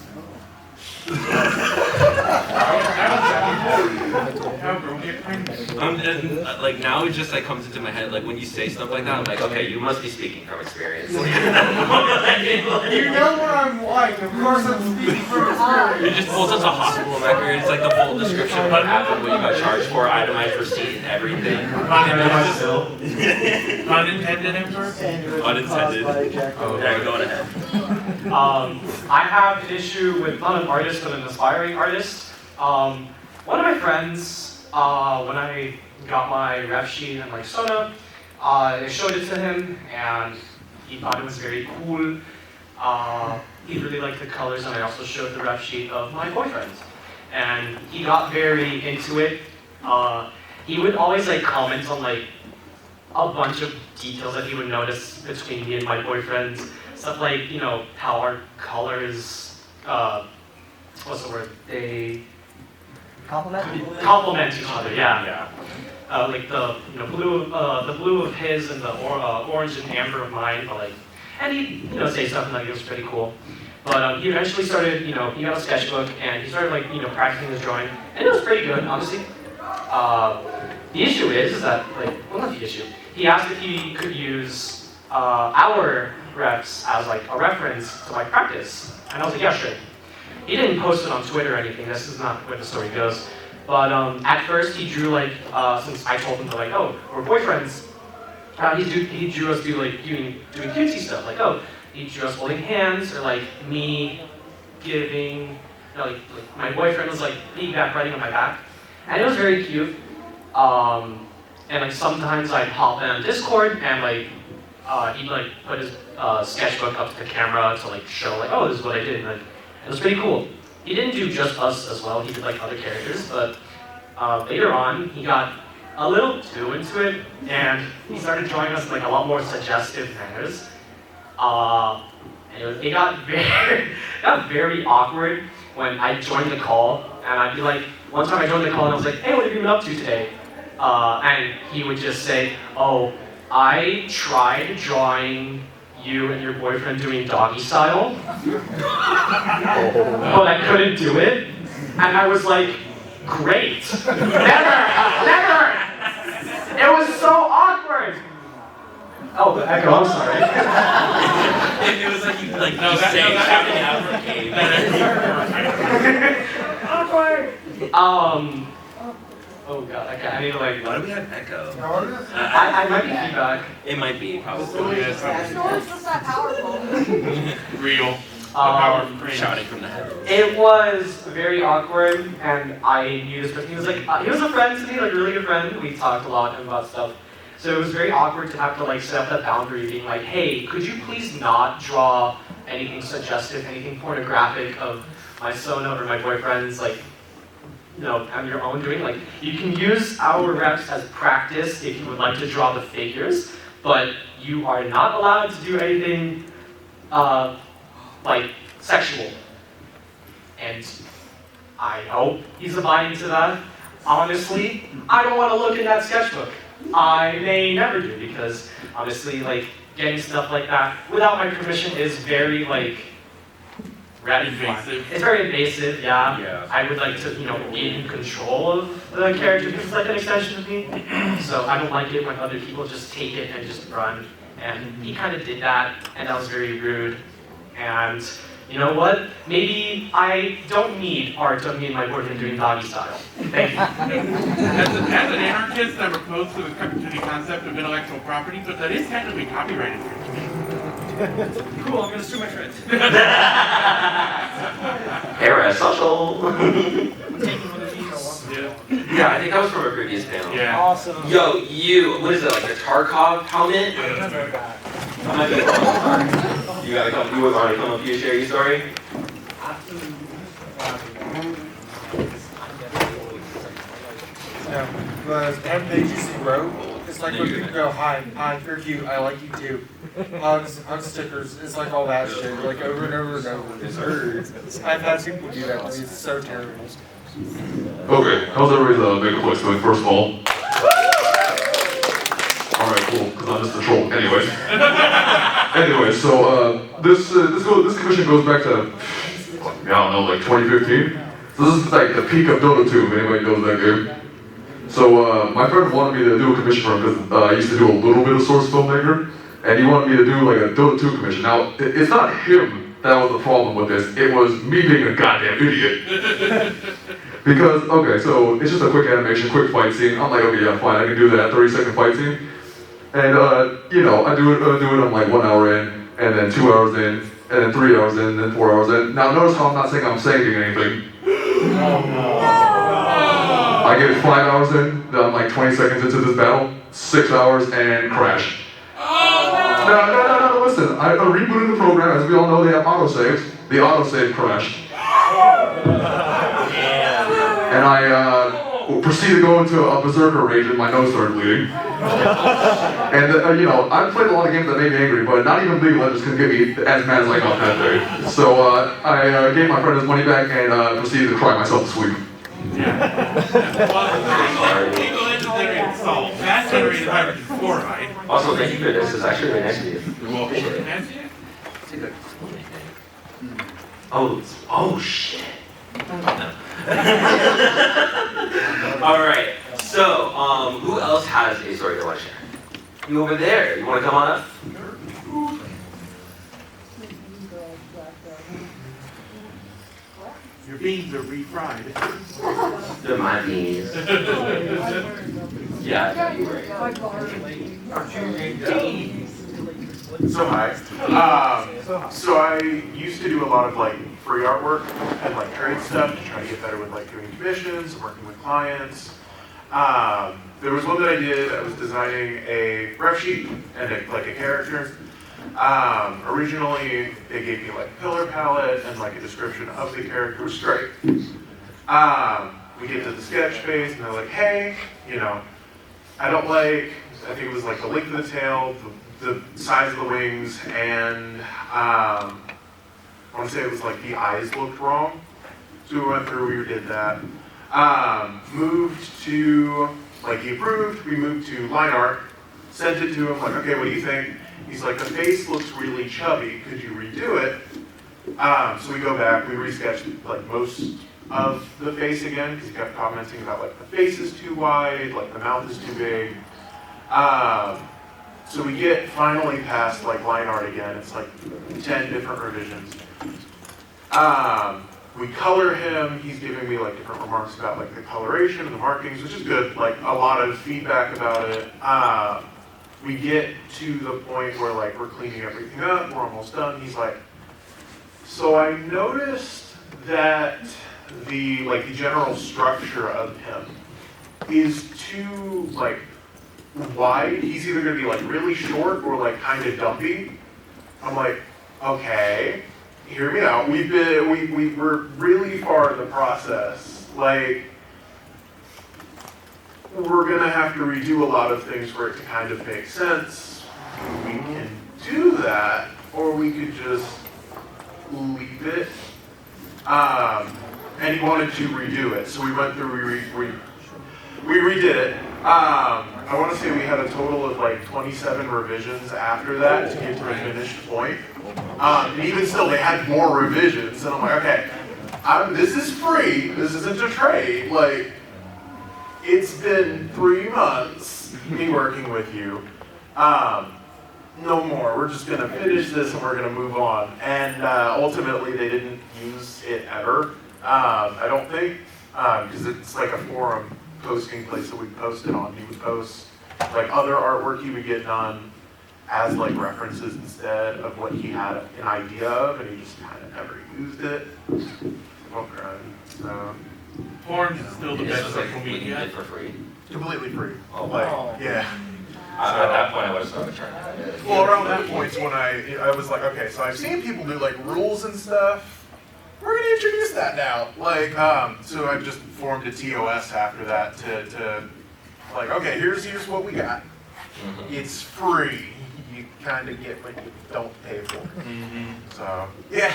Speaker 3: Like now it just like comes into my head, like when you say stuff like that, I'm like, okay, you must be speaking from experience.
Speaker 2: You know what I'm like, of course I'm speaking from experience.
Speaker 3: You just pulls up a hospital record, it's like the full description, what happened, what you got charged for, itemized receipt, and everything.
Speaker 6: Unintended, Emperor?
Speaker 3: Unintended. Okay, go ahead.
Speaker 4: I have an issue with not an artist, but an aspiring artist. One of my friends, when I got my ref sheet and my Sona, I showed it to him, and he thought it was very cool. He really liked the colors, and I also showed the ref sheet of my boyfriend. And he got very into it. He would always like comment on like a bunch of details that he would notice between me and my boyfriend. Stuff like, you know, how our colors, what's the word? They complement each other. Yeah. Like the blue of his and the orange and amber of mine. But like, and he say stuff and like it was pretty cool. But he eventually started, he got a sketchbook and he started like practicing his drawing, and it was pretty good, honestly. The issue is that not the issue. He asked if he could use our reps as like a reference to like practice, and I was like, yeah, sure. He didn't post it on Twitter or anything. This is not where the story goes. But at first he drew like, since I told him to like, oh, we're boyfriends. He drew us doing cutesy stuff like, oh, he drew us holding hands, or like me giving, like my boyfriend was like piggyback riding on my back, and it was very cute. And like sometimes I'd hop in on Discord and like he'd like put his sketchbook up to the camera to like show like, oh, this is what I did, and like, it was pretty cool. He didn't do just us as well, he did like other characters, but later on he got a little too into it, and he started drawing us like a lot more suggestive manners. And it got very awkward when I joined the call, and I'd be like, one time I joined the call and I was like, hey, what have you been up to today? And he would just say, oh, I tried drawing you and your boyfriend doing doggy style, but I couldn't do it. And I was like, great. Never! It was so awkward. Oh, the echo, I'm sorry.
Speaker 11: It was like you just saying shouting out from cave.
Speaker 4: Awkward. Oh god, okay, I need to like.
Speaker 11: Why do we have echo?
Speaker 4: I might be feedback.
Speaker 11: It might be, probably.
Speaker 9: It's just that powerful.
Speaker 6: Real. The power of cringe.
Speaker 11: Shouting from the heavens.
Speaker 4: It was very awkward, and I knew this person. He was like, he was a friend to me, like a really good friend. We talked a lot about stuff. So it was very awkward to have to like set up that boundary, being like, hey, could you please not draw anything suggestive, anything pornographic of my Sona or my boyfriend's, like, you know, have your own doing. Like, you can use our reps as practice if you would like to draw the figures, but you are not allowed to do anything like sexual. And I hope he's abiding to that. Honestly, I don't want to look in that sketchbook. I may never do, because honestly, like, getting stuff like that without my permission is very, like,
Speaker 6: invasive.
Speaker 4: It's very invasive, yeah. I would like to, you know, be in control of the character because it's like an extension of me. So I don't like it when other people just take it and just run. And he kind of did that, and that was very rude. And you know what? Maybe I don't need art of me and my boyfriend doing doggy style. Thank you.
Speaker 6: As an anarchist, I'm opposed to the concept of intellectual property, but that is technically copyright infringement.
Speaker 11: Cool, I'm gonna sue my friends.
Speaker 3: Parasocial. Yeah, I think that was from a previous panel.
Speaker 6: Yeah.
Speaker 11: Awesome.
Speaker 3: Yo, you, what is it, like the Tarkov helmet? I might be wrong. You gotta come, you want to come up here and share your story?
Speaker 2: The MPGC Bro, it's like when people go, hi, you're cute, I like you too. Hugs, stickers, it's like all that shit, like over and over and over. I've had people do that to me, it's so terrible.
Speaker 17: Okay, how's everybody's Megaplex going, first of all? Alright, cool, because I'm just a troll. Anyway, so this commission goes back to, I don't know, like 2015? So this is like the peak of Dota 2, if anybody knows that game. So my friend wanted me to do a commission for him because I used to do a little bit of Source Filmmaker, and he wanted me to do like a Dota 2 commission. Now, it's not him that was the problem with this, it was me being a goddamn idiot. Because, okay, so it's just a quick animation, quick fight scene. I'm like, okay, yeah, fine, I can do that, 30-second fight scene. And, you know, I do it, I'm like 1 hour in, and then 2 hours in, and then 3 hours in, and then 4 hours in. Now notice how I'm not saying I'm saving anything. I get 5 hours in, then I'm like 20 seconds into this battle, 6 hours, and crash. No, listen, I rebooted the program, as we all know they have autosaves. The autosave crashed. And I proceeded to go into a berserker rage and my nose started bleeding. And you know, I've played a lot of games that made me angry, but not even League of Legends can get me as mad as I got that day. So I gave my friend his money back and proceeded to cry myself to sleep.
Speaker 6: League of Legends generated salt. That generated hydrogen fluoride.
Speaker 3: Also, thank you for this. It's actually really nice of you.
Speaker 6: You're welcome.
Speaker 3: Oh shit. No. Alright, so, who else has a story they want to share? You over there, you want to come on up?
Speaker 6: Your beans are refried.
Speaker 3: They're my beans. Yeah, I know you were.
Speaker 18: So hi. So I used to do a lot of like free artwork and like trade stuff to try to get better with like doing commissions and working with clients. There was one that I did. I was designing a ref sheet and like a character. Originally, they gave me like a color palette and like a description of the character, which is great. We get to the sketch phase and they're like, hey, you know, I don't like, I think it was like the length of the tail, the size of the wings, and I want to say it was like the eyes looked wrong. So we went through, we did that. Moved to, like he approved, we moved to line art, sent it to him, like, okay, what do you think? He's like, the face looks really chubby, could you redo it? So we go back, we resketched like most of the face again, because he kept commenting about like the face is too wide, like the mouth is too big. So we get finally past like line art again, it's like 10 different revisions. We color him, he's giving me like different remarks about like the coloration and the markings, which is good, like a lot of feedback about it. We get to the point where like we're cleaning everything up, we're almost done. He's like, so I noticed that the general structure of him is too like wide. He's either gonna be like really short or like kind of dumpy. I'm like, okay, hear me out. We were really far in the process. Like, we're gonna have to redo a lot of things for it to kind of make sense. We can do that, or we could just leave it. And he wanted to redo it, so we went through, we redid it. I want to say we had a total of like 27 revisions after that to get to the finished point. And even still, they had more revisions, and I'm like, okay, this is free, this isn't a trade, like, it's been 3 months me working with you. No more, we're just gonna finish this and we're gonna move on. And ultimately they didn't use it ever, I don't think, because it's like a forum posting place that we posted on. He would post like other artwork he would get done as like references instead of what he had an idea of, and he just kind of never used it. So.
Speaker 6: Forms is still the best social
Speaker 3: media.
Speaker 6: media.
Speaker 3: For free?
Speaker 18: Completely free.
Speaker 3: Oh,
Speaker 18: wow. Like, yeah.
Speaker 3: At that point, I would have started trying.
Speaker 18: Well, around that point is when I was like, okay, so I've seen people do like rules and stuff. We're gonna introduce that now. Like, so I just formed a TOS after that to like, okay, here's what we got. It's free. You kind of get what you don't pay for. So yeah.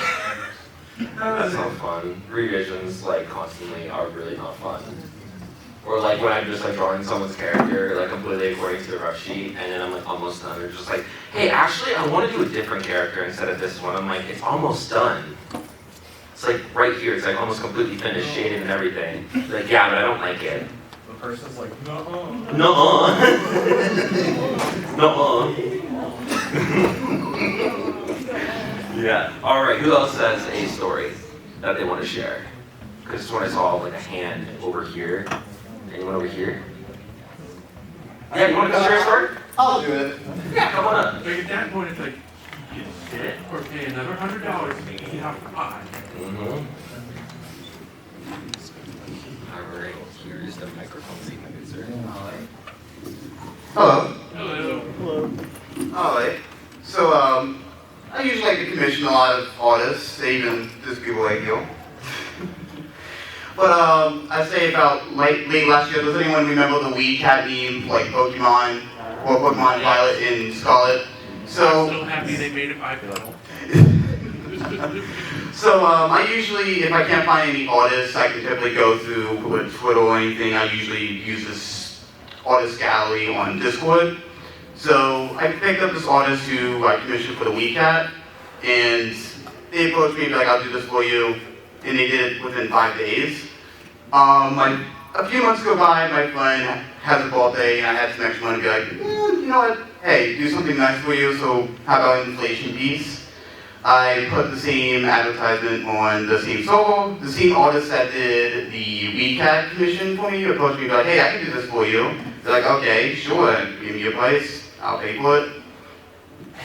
Speaker 3: That's not fun. Revisions like constantly are really not fun. Or like when I'm just like drawing someone's character like completely according to the rough sheet, and then I'm like almost done. They're just like, hey, actually I want to do a different character instead of this one. I'm like, it's almost done. It's like right here. It's like almost completely finished, shaded and everything. Like, yeah, but I don't like it.
Speaker 13: The person's like, nuh-uh.
Speaker 3: Nuh-uh. Nuh-uh. Yeah. All right. Who else has a story that they want to share? Because just when I saw like a hand over here. Anyone over here? Yeah. You want to share a story?
Speaker 15: I'll do it.
Speaker 3: Yeah. Come on up.
Speaker 6: Like at that point, it's like you sit or pay another $100 to eat out for pie.
Speaker 3: All right. Here's the microphone seat, sir.
Speaker 19: Hello.
Speaker 6: Hello.
Speaker 19: Hello. Alright. So, I usually like to commission a lot of artists, even just people like you. But, I'd say about late last year, does anyone remember the Wii Cat meme, like Pokemon, or Pokemon Violet in Scarlet? So,
Speaker 6: I'm so happy they made it viable.
Speaker 19: So I usually, if I can't find any artists, I can typically go through Twitter or anything. I usually use this artist gallery on Discord. So I picked up this artist who I commissioned for the WeCat, and they approached me like, I'll do this for you, and they did it within 5 days. A few months go by, my friend has a birthday, and I had some extra money to be like, you know what, hey, do something nice for you, so how about an inflation piece? I put the same advertisement on the same solo. The same artist that did the WeCat commission for me approached me like, hey, I can do this for you. They're like, okay, sure, give me your price, I'll pay for it.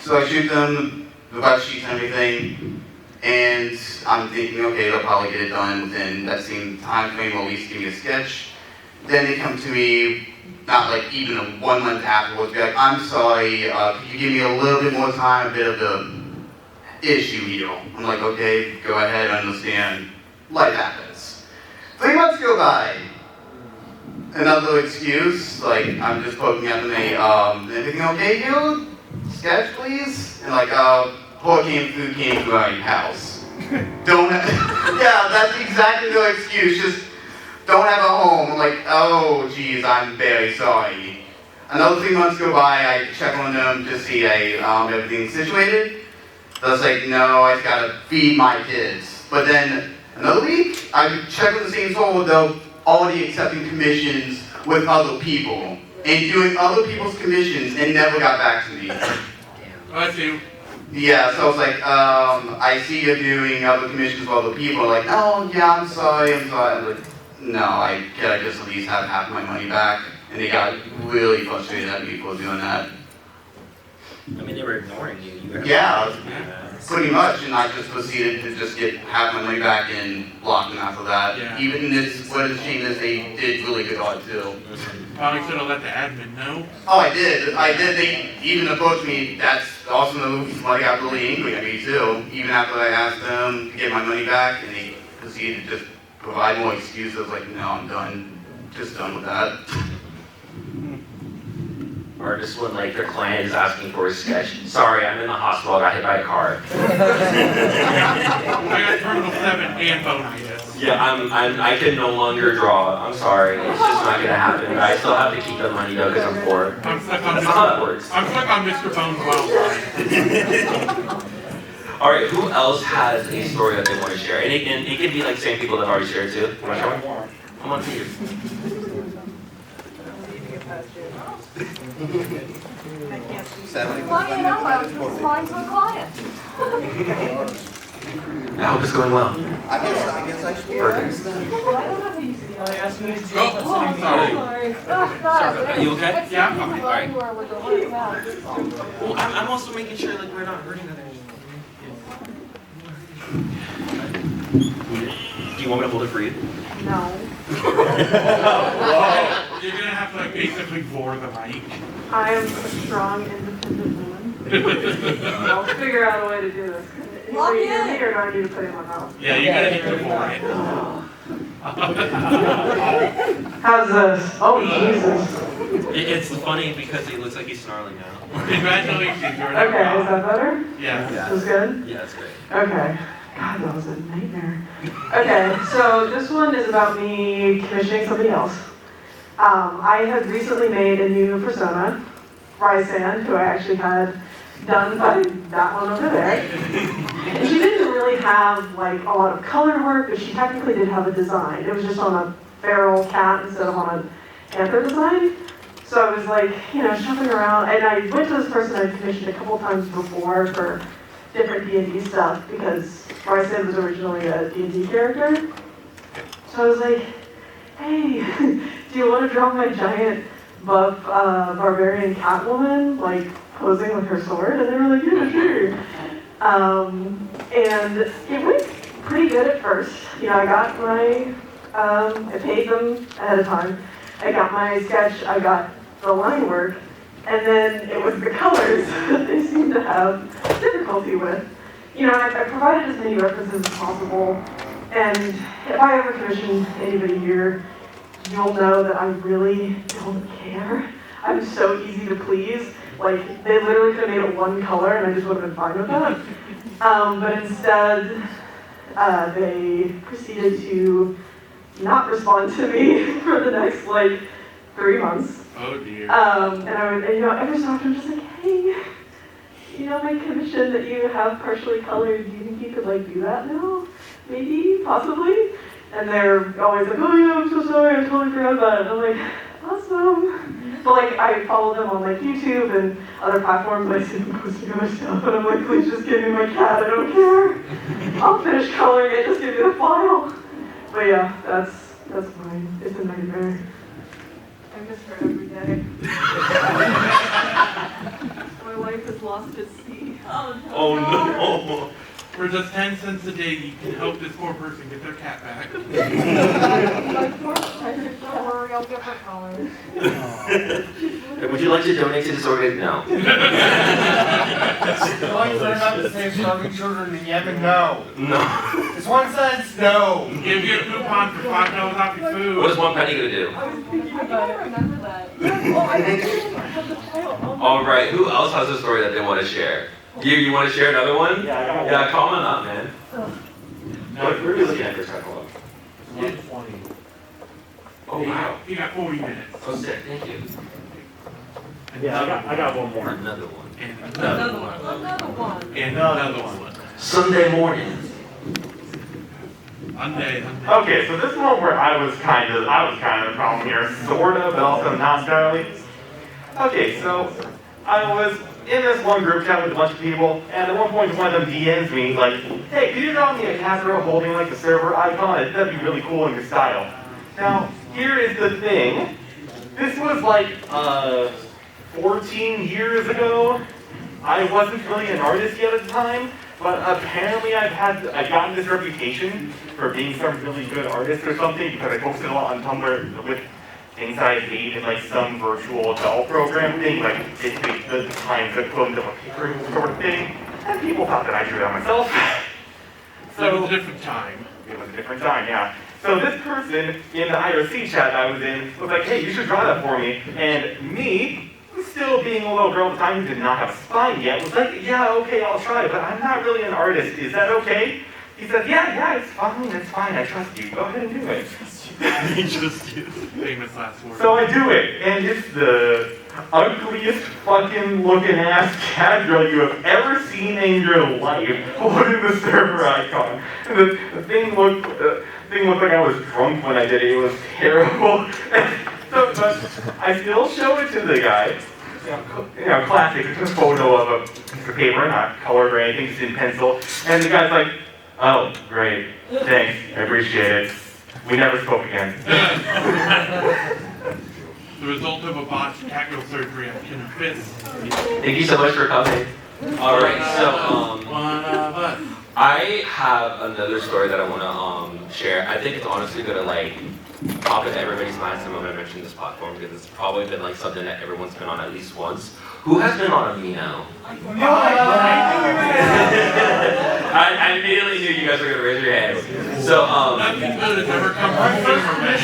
Speaker 19: So I shoot them the ref sheets and everything, and I'm thinking, okay, they'll probably get it done within that same time frame, or at least give me a sketch. Then they come to me, not like even 1 month afterwards, be like, I'm sorry, could you give me a little bit more time, a bit of the issue here? I'm like, okay, go ahead, I understand. Life happens. 3 months go by. Another excuse, like, I'm just poking at them, everything okay here? Sketch, please? And like, food came through our house. Don't have, yeah, that's exactly the excuse, just don't have a home. I'm like, oh, geez, I'm very sorry. Another 3 months go by, I check on them to see everything's situated. I was like, no, I just gotta feed my kids. But then another week, I check on the same store, though, already accepting commissions with other people and doing other people's commissions and never got back to me.
Speaker 6: I see.
Speaker 19: Yeah, so I was like, I see you're doing other commissions with other people. Like, oh, yeah, I'm sorry. I'm like, no, I just at least have half my money back. And they got really frustrated at me for doing that.
Speaker 3: I mean, they were ignoring you.
Speaker 19: Yeah, pretty much, and I just proceeded to just get half my money back and block them after that.
Speaker 6: Yeah.
Speaker 19: Even this, what is shame is they did really good art too.
Speaker 6: Probably should have let the admin know.
Speaker 19: Oh, I did. They even approached me. That's also the move. Somebody got really angry at me too. Even after I asked them to get my money back, and they proceeded to just provide more excuses. Like, no, I'm done. Just done with that.
Speaker 3: Or just when like their client is asking for a sketch. Sorry, I'm in the hospital. I got hit by a car.
Speaker 6: I got terminal 7 and bonitis.
Speaker 3: Yeah, I can no longer draw. I'm sorry. It's just not gonna happen. I still have to keep the money though because I'm poor.
Speaker 6: I'm stuck on
Speaker 3: That's not how it works.
Speaker 6: I'm stuck on Mr. Bones Wildlife.
Speaker 3: All right, who else has a story that they want to share? And it can be like same people that have already shared too. You want to share one? Come on to you.
Speaker 9: Well, you know, I was responding to a client.
Speaker 3: I hope it's going well.
Speaker 15: I guess I should.
Speaker 3: Perfect.
Speaker 6: Oh, I'm sorry.
Speaker 3: Are you okay?
Speaker 6: Yeah, I'm fine.
Speaker 3: All right. Well, I'm also making sure like we're not hurting others. Do you want me to hold it for you?
Speaker 9: No.
Speaker 6: You're gonna have to like basically vore the mic.
Speaker 20: I am a strong, independent woman. I'll figure out a way to do this.
Speaker 9: Lock
Speaker 20: Either
Speaker 9: in.
Speaker 20: you hear me or do I need to put it in my mouth?
Speaker 6: Yeah, you gotta need to vore it.
Speaker 20: How's this? Oh, Jesus.
Speaker 3: It's funny because he looks like he's snarling now.
Speaker 6: Congratulations, you're
Speaker 20: Okay, is that better?
Speaker 6: Yeah.
Speaker 20: This was good?
Speaker 3: Yeah, that's great.
Speaker 20: Okay. God, that was a nightmare. Okay, so this one is about me commissioning somebody else. I had recently made a new persona, Rysand, who I actually had done by that one over there. And she didn't really have like a lot of color work, but she technically did have a design. It was just on a feral cat instead of on an anther design. So I was like, you know, shopping around, and I went to this person I'd commissioned a couple times before for different D&D stuff because Rysand was originally a D&D character. So I was like, hey, do you want to draw my giant buff barbarian Catwoman, like posing with her sword? And they were like, yeah, sure. And it went pretty good at first. You know, I got my, I paid them ahead of time. I got my sketch, I got the line work, and then it was the colors that they seemed to have difficulty with. You know, I provided as many references as possible, and if I ever commission anybody here, you'll know that I really don't care. I'm so easy to please. Like, they literally could have made it one color and I just would have been fine with that. But instead, they proceeded to not respond to me for the next, like, 3 months.
Speaker 6: Oh dear.
Speaker 20: And you know, every so often I'm just like, hey, you know, my commission that you have partially colored, do you think you could, like, do that now? Maybe, possibly? And they're always like, oh yeah, I'm so sorry, I totally forgot about it. And I'm like, awesome. But like, I follow them on like YouTube and other platforms, and I see them posting other stuff, and I'm like, please just give me my cat, I don't care. I'll finish coloring it, just give me the file. But yeah, that's mine. It's a nightmare. I miss her every day. My life has lost its speed.
Speaker 14: Oh no.
Speaker 6: For just 10 cents a day, you can help this poor person get their cat back.
Speaker 20: Don't worry, I'll get her colors.
Speaker 3: Would you like to donate to this organization? No.
Speaker 2: Like they're not the same starving children in Yemen? No.
Speaker 3: No.
Speaker 2: It's 1 cent? No.
Speaker 6: Give you a coupon for $5 off your food.
Speaker 3: What is 1 penny gonna do?
Speaker 20: I was thinking about it.
Speaker 9: remember that.
Speaker 20: Oh, I actually have the title.
Speaker 3: All right. Who else has a story that they want to share? You want to share another one? Yeah, come on up, man. What are you looking at this time?
Speaker 6: 120.
Speaker 3: Oh wow.
Speaker 6: You got 40 minutes.
Speaker 3: Oh, sick. Thank you.
Speaker 6: Yeah,
Speaker 14: I got one more.
Speaker 3: Another one.
Speaker 6: And another one.
Speaker 9: Another one.
Speaker 6: And another one.
Speaker 3: Sunday morning.
Speaker 6: Monday.
Speaker 14: Okay, so this is one where I was kind of the problem here, sort of, but also not entirely. Okay, so I was in this one group chat with a bunch of people, and at one point one of them DMs me like, hey, could you draw me a cat girl holding like the server icon? That'd be really cool in your style. Now, here is the thing. This was like 14 years ago. I wasn't really an artist yet at the time, but apparently I've gotten this reputation for being some really good artist or something because I posted a lot on Tumblr with things I made in like some virtual doll program thing, like basically the times equivalent of a paper sort of thing. And people thought that I drew that myself.
Speaker 6: So it was a different time.
Speaker 14: It was a different time, yeah. So this person in the IRC chat I was in was like, hey, you should draw that for me. And me, still being a little girl at the time who did not have a spine yet, was like, yeah, okay, I'll try it, but I'm not really an artist. Is that okay? He said, yeah, it's fine, I trust you. Go ahead and do it.
Speaker 6: Famous last word.
Speaker 14: So I do it, and it's the ugliest fucking looking ass cat girl you have ever seen in your life holding the server icon. And the thing looked like I was drunk when I did it. It was terrible. So, but I still show it to the guy. You know, classic. It's a photo of a piece of paper, not colored or anything, just in pencil. And the guy's like, oh, great, thanks, I appreciate it. We never spoke again.
Speaker 6: The result of a botched cat girl surgery, I can confess.
Speaker 3: Thank you so much for coming. All right, so
Speaker 6: one of us.
Speaker 3: I have another story that I want to share. I think it's honestly gonna like pop into everybody's minds the moment I mention this platform because it's probably been like something that everyone's been on at least once. Who has been on Amino? I immediately knew you guys were gonna raise your hands. So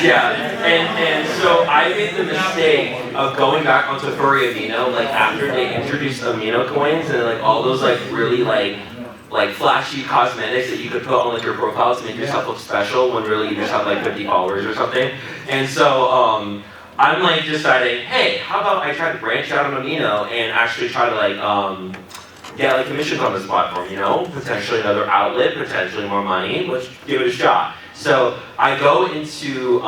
Speaker 3: yeah, and so I made the mistake of going back onto furry Amino like after they introduced Amino Coins and like all those like really like flashy cosmetics that you could put on like your profile to make yourself look special when really you just have like 50 followers or something. And so I'm like deciding, hey, how about I try to branch out on Amino and actually try to like get like commissions on this platform, you know? Potentially another outlet, potentially more money, let's give it a shot. So I go into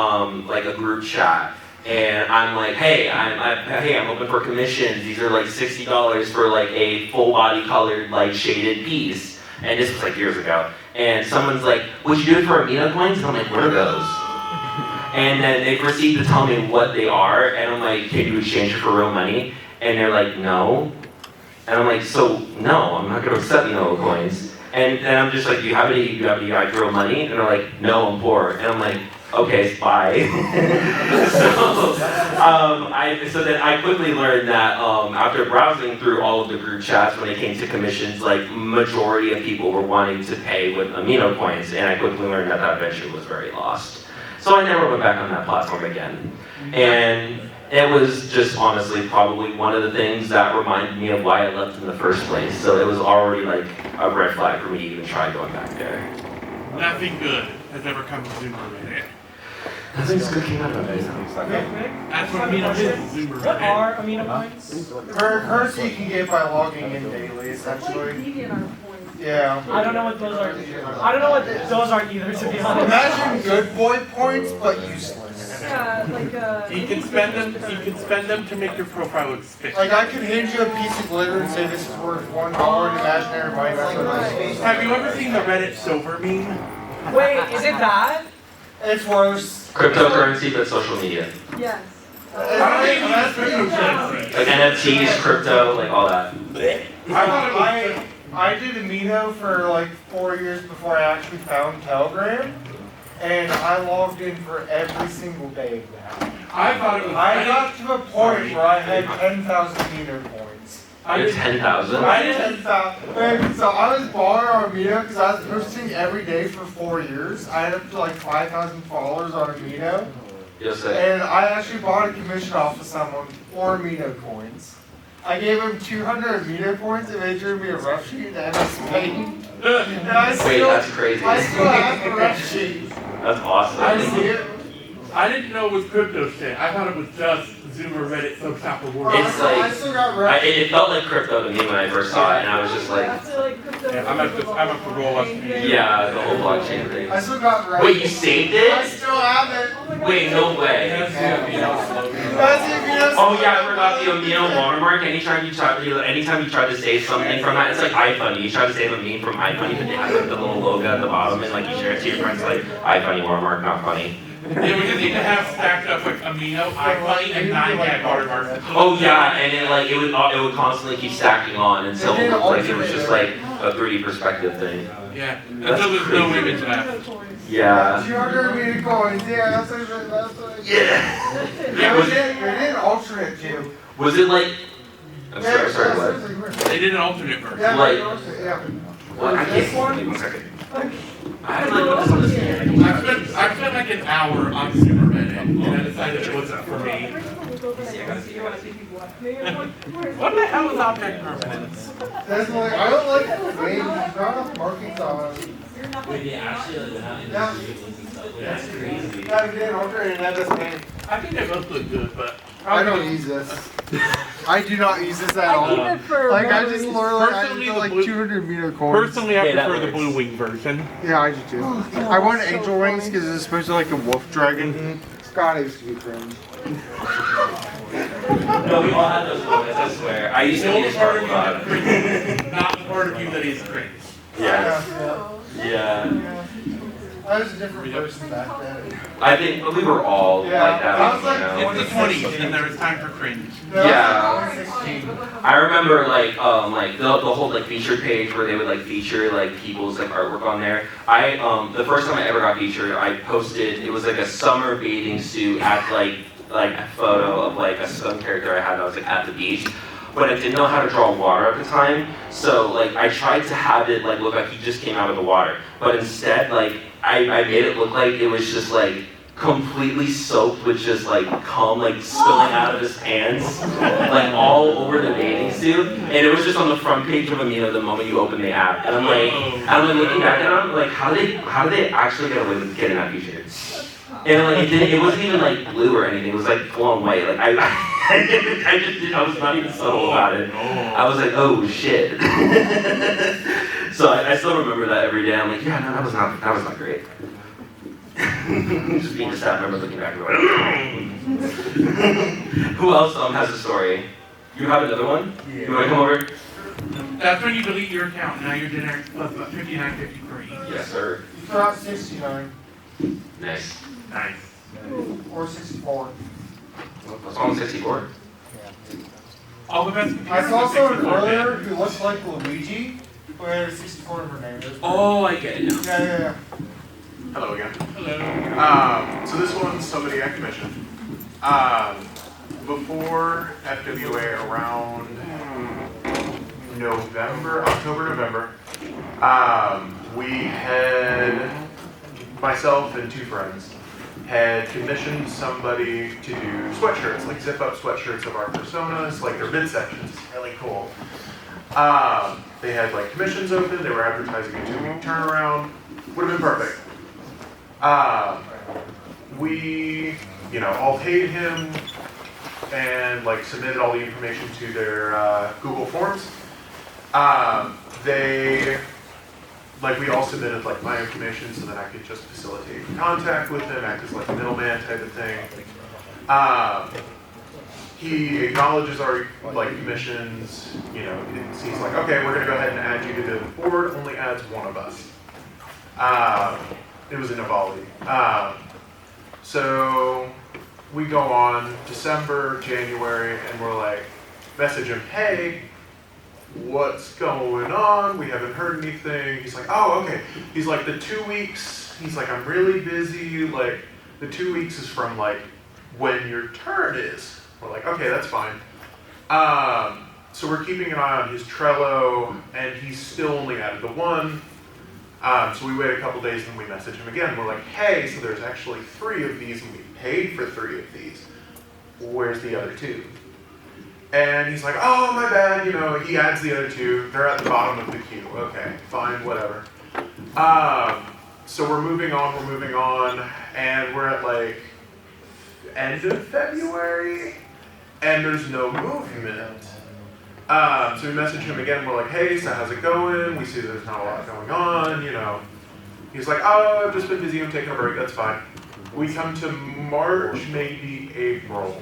Speaker 3: like a group chat and I'm like, hey, I'm open for commissions. These are like $60 for like a full body colored like shaded piece. And this was like years ago. And someone's like, would you do it for Amino Coins? And I'm like, what are those? And then they proceed to tell me what they are. And I'm like, can you exchange it for real money? And they're like, no. And I'm like, so no, I'm not gonna accept Amino Coins. And then I'm just like, do you have any real money? And they're like, no, I'm poor. And I'm like, okay, bye. So then I quickly learned that after browsing through all of the group chats when it came to commissions, like majority of people were wanting to pay with Amino Coins, and I quickly learned that that venture was very lost. So I never went back on that platform again. And it was just honestly probably one of the things that reminded me of why I left in the first place. So it was already like a red flag for me to even try going back there.
Speaker 6: Nothing good has ever come to Zoomer Reddit.
Speaker 3: Nothing's good came out of it.
Speaker 6: That's what Amino is, Zoomer
Speaker 2: What
Speaker 6: Reddit.
Speaker 2: are Amino Coins? Currency you can get by logging in daily, essentially. Yeah.
Speaker 21: I don't know what those are. I don't know what those are either, to be honest.
Speaker 2: Imagine good boy points, but useless.
Speaker 21: Yeah, like
Speaker 6: You can spend them to make your profile look spiffy.
Speaker 2: Like I could hand you a piece of glitter and say this is worth $1 in imaginary money.
Speaker 6: Have you ever seen the Reddit Silver meme?
Speaker 21: Wait, is it that?
Speaker 2: It's worse.
Speaker 3: Cryptocurrency, but social media.
Speaker 21: Yes.
Speaker 3: Like NFTs, crypto, like all that.
Speaker 2: I did Amino for like 4 years before I actually found Telegram, and I logged in for every single day of that.
Speaker 6: I thought it was.
Speaker 2: I got to a point where I had 10,000 Amino coins.
Speaker 3: You had 10,000?
Speaker 2: I did 10,000. So I was balling on Amino because I was posting every day for 4 years. I had up to like 5,000 followers on Amino.
Speaker 3: Yes, sir.
Speaker 2: And I actually bought a commission off of someone for Amino coins. I gave him 200 Amino coins and they drew me a rough sheet and MS Paint. And
Speaker 3: Wait, that's crazy.
Speaker 2: I still have the rough sheet.
Speaker 3: That's awesome.
Speaker 6: I didn't know it was crypto shit. I thought it was just Zoomer, Reddit, Photoshop, or Word.
Speaker 3: It's like, it felt like crypto to me when I first saw it, and I was just like,
Speaker 6: yeah, I'm at the roll up.
Speaker 3: yeah, the whole blockchain thing.
Speaker 2: I still got Reddit.
Speaker 3: Wait, you saved it?
Speaker 2: I still have it.
Speaker 3: Wait, no way. Oh yeah, I forgot the Amino watermark. Anytime you try to save something from that, it's like iFunny. You try to save a meme from iFunny, but they have like the little logo at the bottom, and like you share it to your friends, like iFunny watermark, not funny.
Speaker 6: Yeah, we just need to have stacked up like Amino, iFunny, and 9-gag watermarks.
Speaker 3: Oh yeah, and then like it would constantly keep stacking on until it looked like it was just like a 3D perspective thing.
Speaker 6: Yeah, until there's no image left.
Speaker 3: Yeah.
Speaker 2: 200 Amino coins, yeah, that's what
Speaker 3: Yeah.
Speaker 2: They did alternate too.
Speaker 3: Was it like? I'm sorry, what?
Speaker 6: They did an alternate version.
Speaker 2: Yeah,
Speaker 3: Like,
Speaker 2: yeah.
Speaker 3: what? I can't. Wait 1 second.
Speaker 6: I spent like an hour on Super Reddit, and I decided it wasn't for me. What the hell is object permanence?
Speaker 2: That's like, I don't like the way there's not enough markings on it.
Speaker 3: Wait, they actually like went out and that's crazy.
Speaker 2: Yeah, we did alternate and MS Paint.
Speaker 6: I think they both look good, but
Speaker 2: I don't use this. I do not use this at all.
Speaker 6: keep it for
Speaker 2: Like I just literally I
Speaker 6: Personally,
Speaker 2: do
Speaker 6: the
Speaker 2: like
Speaker 6: blue-
Speaker 2: 200 Amino coins.
Speaker 6: personally I prefer the blue wing version.
Speaker 2: Yeah, I do too. I want angel wings because it's supposed to like a wolf dragon. God, I used to be cringe.
Speaker 3: No, we all had those moments, I swear. I used to be a part of that.
Speaker 6: Not the part of you that is cringe.
Speaker 3: Yeah. Yeah.
Speaker 2: I was a different person back then.
Speaker 3: I think we were all like that.
Speaker 2: I was
Speaker 3: you know?
Speaker 2: like
Speaker 6: It's the 20s and there was time for cringe.
Speaker 3: Yeah. I remember like the whole like featured page where they would like feature like people's like artwork on there. The first time I ever got featured, I posted, it was like a summer bathing suit at like a photo of like some character I had. I was like at the beach. But I didn't know how to draw water at the time, so like I tried to have it like look like he just came out of the water. But instead, like I made it look like it was just like completely soaked with just like cum like spilling out of his pants, like all over the bathing suit. And it was just on the front page of Amino the moment you open the app. And I'm like looking back at it, I'm like, how did they actually get away with getting that feature? And like it wasn't even like blue or anything. It was like full on white. Like I was not even subtle about it. I was like, oh shit. So I still remember that every day. I'm like, yeah, no, that was not great. Just being a staff member looking back and going, who else has a story? You have another one? You want to come over?
Speaker 6: That's when you delete your account. Now you're generic plus 59.53.
Speaker 3: Yes, sir.
Speaker 2: You throw out 69.
Speaker 3: Nice.
Speaker 6: Nice.
Speaker 2: Or 64.
Speaker 3: What's on 64?
Speaker 6: All the best.
Speaker 2: I saw someone earlier who looked like Luigi, who had a 64 in her name.
Speaker 3: Oh, I get it now.
Speaker 2: Yeah.
Speaker 18: Hello again.
Speaker 6: Hello.
Speaker 18: So this one's somebody I commissioned. Before FWA around October, November, we had, myself and two friends, had commissioned somebody to do sweatshirts, like zip-up sweatshirts of our personas, like their midsections. Really cool. They had like commissions open, they were advertising a 2-week turnaround. Would have been perfect. We, all paid him and like submitted all the information to their Google Forms. We all submitted like my information so that I could just facilitate contact with them, act as like a middleman type of thing. He acknowledges our like commissions, he's like, okay, we're gonna go ahead and add you to the board, only adds one of us. It was in Navali. So we go on December, January, and we're like, message him, hey, what's going on? We haven't heard anything. He's like, oh, okay. He's like, the 2 weeks, he's like, I'm really busy. Like, the 2 weeks is from like when your turn is. We're like, okay, that's fine. So we're keeping an eye on his Trello, and he's still only added the 1. So we wait a couple days and we message him again. We're like, hey, so there's actually 3 of these and we paid for 3 of these. Where's the other 2? And he's like, oh, my bad, you know, he adds the other 2. They're at the bottom of the queue. Okay, fine, whatever. So we're moving on, and we're at like end of February, and there's no movement. So we message him again, we're like, hey, so how's it going? We see there's not a lot going on, you know. He's like, oh, I've just been busy, I'm taking a break, that's fine. We come to March, maybe April,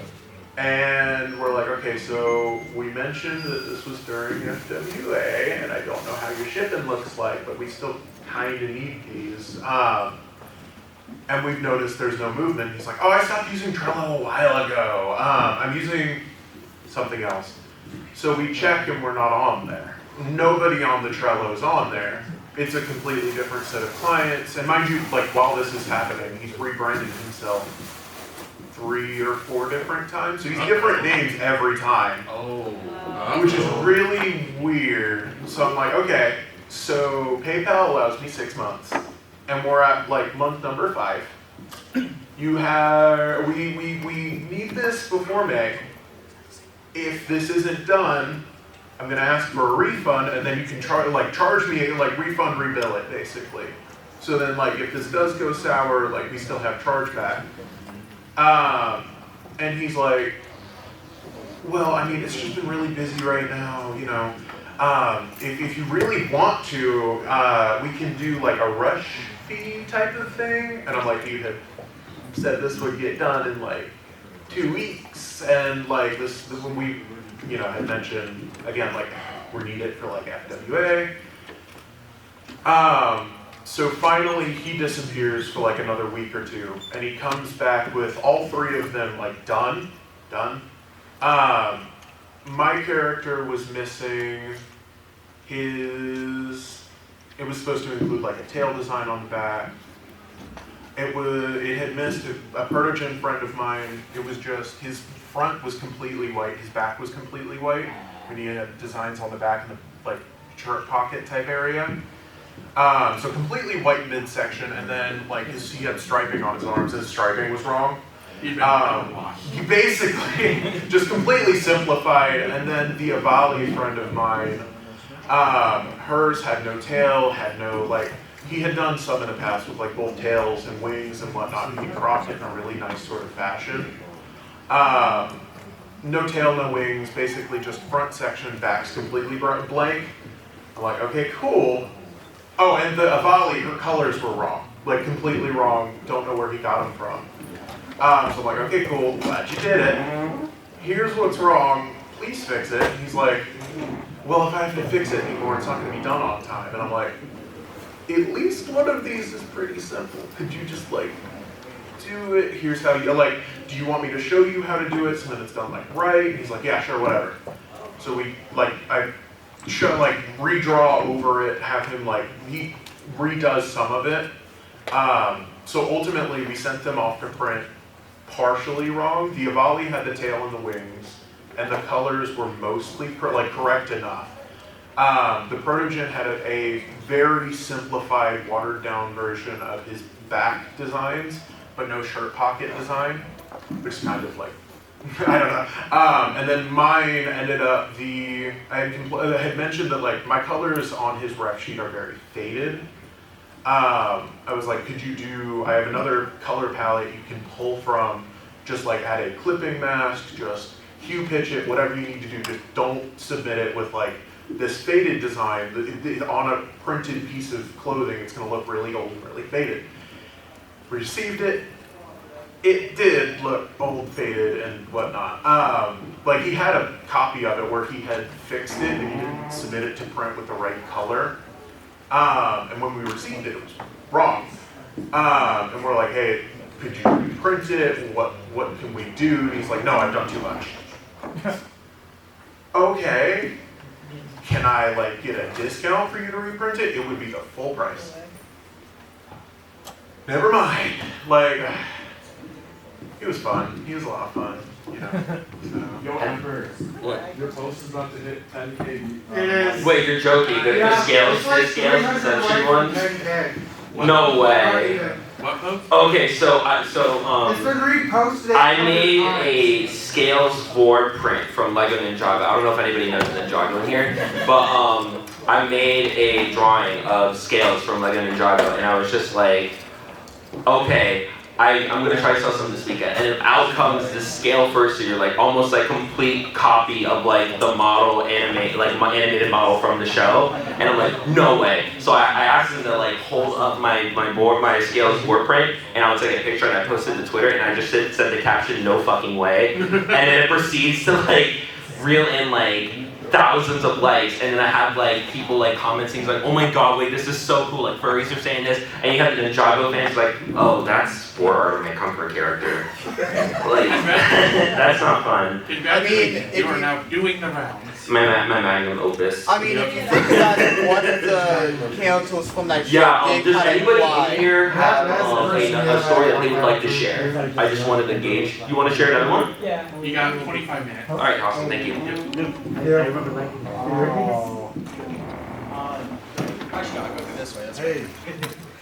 Speaker 18: and we're like, okay, so we mentioned that this was during FWA, and I don't know how your shipping looks like, but we still kind of need these. And we've noticed there's no movement. He's like, oh, I stopped using Trello a while ago. I'm using something else. So we check and we're not on there. Nobody on the Trello is on there. It's a completely different set of clients. And mind you, like while this is happening, he's rebranded himself 3 or 4 different times. So he's different names every time. Which is really weird. So I'm like, okay, so PayPal allows me 6 months. And we're at like month number 5. You have, we need this before May. If this isn't done, I'm gonna ask for a refund, and then you can charge me, like refund, rebill it, basically. So then, like, if this does go sour, like, we still have chargeback. And he's like, well, I mean, it's just been really busy right now, you know. If you really want to, we can do like a rush fee type of thing. And I'm like, you had said this would get done in like 2 weeks, and like this when we, you know, had mentioned again like we need it for like FWA. So finally he disappears for like another week or 2, and he comes back with all 3 of them like done. My character was missing his. It was supposed to include like a tail design on the back. It had missed a protogen friend of mine. It was just his front was completely white, his back was completely white, and he had designs on the back in the like shirt pocket type area. So completely white midsection, and then like he had striping on his arms. His striping was wrong. He basically just completely simplified. And then the Avali friend of mine, hers had no tail, had no like. He had done some in the past with like both tails and wings and whatnot, and he cropped it in a really nice sort of fashion. No tail, no wings, basically just front section, back's completely blank. I'm like, okay, cool. Oh, and the Avali, her colors were wrong, like completely wrong. Don't know where he got them from. So I'm like, okay, cool, glad you did it. Here's what's wrong, please fix it. And he's like, well, if I have to fix it anymore, it's not gonna be done on time. And I'm like, at least one of these is pretty simple. Could you just like do it? Here's how you like. Do you want me to show you how to do it so that it's done like right? And he's like, yeah, sure, whatever. So we like I show like redraw over it, have him like he redoes some of it. So ultimately, we sent them off to print partially wrong. The Avali had the tail and the wings, and the colors were mostly correct enough. The Protogen had a very simplified, watered-down version of his back designs, but no shirt pocket design, which is kind of like, I don't know. And then mine ended up I had mentioned that like my colors on his ref sheet are very faded. I was like, could you do, I have another color palette you can pull from, just like add a clipping mask, just hue pitch it, whatever you need to do, just don't submit it with like this faded design on a printed piece of clothing. It's going to look really old and really faded. Received it. It did look old, faded, and whatnot. Like he had a copy of it where he had fixed it and he didn't submit it to print with the right color. And when we received it, it was wrong. And we're like, hey, could you reprint it? What can we do? And he's like, no, I've done too much. Okay, can I like get a discount for you to reprint it? It would be the full price. Never mind. Like, he was fun. He was a lot of fun. You know.
Speaker 6: Yo, Amber,
Speaker 3: what?
Speaker 6: Your post is about to hit 10K.
Speaker 2: It is.
Speaker 3: Wait, you're joking? The scales, the scales, is that she won? No way.
Speaker 6: What post?
Speaker 3: Okay, so
Speaker 2: It's been reposted.
Speaker 3: I made a scales vore print from Lego Ninjago. I don't know if anybody knows Ninjago in here, but I made a drawing of scales from Lego Ninjago, and I was just like, okay, I'm gonna try to sell some this weekend. And then out comes this scale fursuit, like almost like complete copy of like the model animated model from the show. And I'm like, no way. So I asked them to like hold up my scales board print, and I would take a picture and I posted it to Twitter, and I just said the caption, no fucking way. And then it proceeds to like reel in like thousands of likes, and then I have like people like commenting like, oh my god, wait, this is so cool, like furries are saying this, and you have the Ninjago fans like, oh, that's for our my comfort character. Like, that's not fun.
Speaker 6: Congratulations, you are now doing the rounds.
Speaker 3: My magnum opus.
Speaker 15: I mean, if you think about it, one of the characters from that show did
Speaker 3: does
Speaker 15: kind of
Speaker 3: anybody
Speaker 15: fly.
Speaker 3: in here have a story that they would like to share? I just wanted to gauge. You want to share another one?
Speaker 21: Yeah.
Speaker 6: You got 25 minutes.
Speaker 3: Alright, awesome, thank you.
Speaker 15: Actually, I'll go this way. That's right.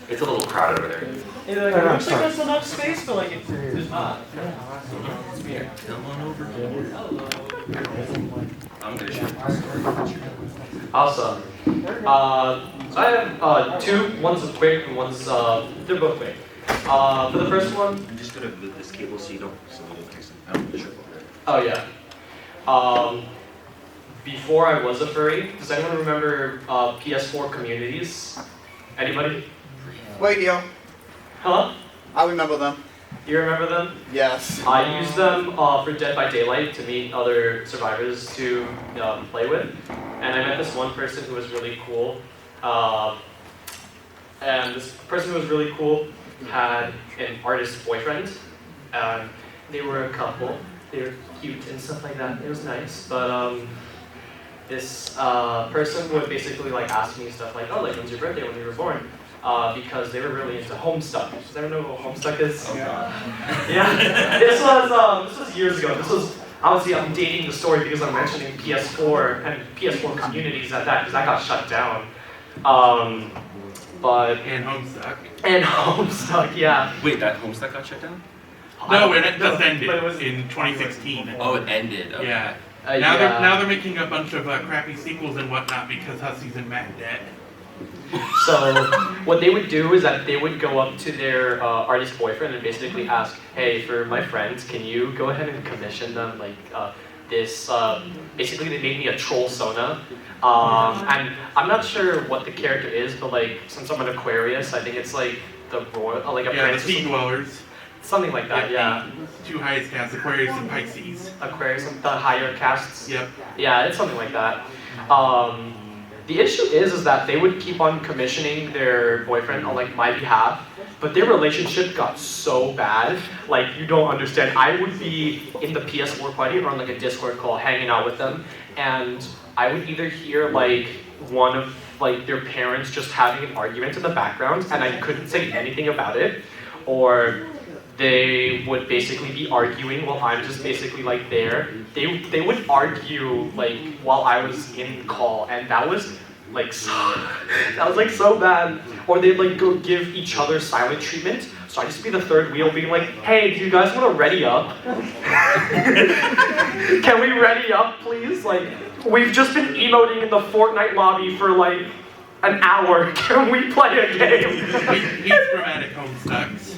Speaker 3: It's a little crowded over there.
Speaker 21: It looks like there's enough space, but like there's not.
Speaker 3: Come on over here. I'm gonna share.
Speaker 4: Awesome. I have two. One's quick and one's they're both quick. For the first one,
Speaker 7: I'm just gonna move this cable so you don't text it.
Speaker 4: oh yeah. Before I was a furry, does anyone remember PS4 communities? Anybody?
Speaker 15: Wait, yo.
Speaker 4: Huh?
Speaker 15: I remember them.
Speaker 4: You remember them?
Speaker 15: Yes.
Speaker 4: I used them for Dead by Daylight to meet other survivors to play with. And I met this one person who was really cool. And this person who was really cool had an artist boyfriend. They were a couple. They were cute and stuff like that. It was nice. But this person would basically like ask me stuff like, oh, like when's your birthday, when you were born? Because they were really into Homestuck. Does anyone know what Homestuck is? Yeah. This was years ago. This was obviously I'm dating the story because I'm mentioning PS4 and PS4 communities at that because that got shut down. But
Speaker 6: and Homestuck.
Speaker 4: And Homestuck, yeah.
Speaker 3: Wait, that Homestuck got shut down?
Speaker 6: No, it just ended in 2016.
Speaker 3: Oh, it ended. Okay.
Speaker 6: Yeah.
Speaker 4: Yeah.
Speaker 6: Now they're making a bunch of crappy sequels and whatnot because Hussey's in mad debt.
Speaker 4: So what they would do is that they would go up to their artist boyfriend and basically ask, hey, for my friends, can you go ahead and commission them like this? Basically, they made me a troll Sona, and I'm not sure what the character is, but like since I'm an Aquarius, I think it's like the royal, like a prince.
Speaker 6: The sea dwellers.
Speaker 4: Something like that, yeah.
Speaker 6: Two highest castes, Aquarius and Pisces.
Speaker 4: Aquarius, the higher castes.
Speaker 6: Yep.
Speaker 4: Yeah, it's something like that. The issue is that they would keep on commissioning their boyfriend on like my behalf, but their relationship got so bad, like you don't understand. I would be in the PS4 party or on like a Discord call hanging out with them, and I would either hear like one of like their parents just having an argument in the background, and I couldn't say anything about it, or they would basically be arguing while I'm just basically like there. They would argue like while I was in call, and that was like so bad. Or they'd like go give each other silent treatment. So I'd just be the third wheel being like, hey, do you guys want to ready up? Can we ready up, please? Like, we've just been emoting in the Fortnite lobby for like an hour. Can we play a game?
Speaker 6: He's dramatic Homestucks.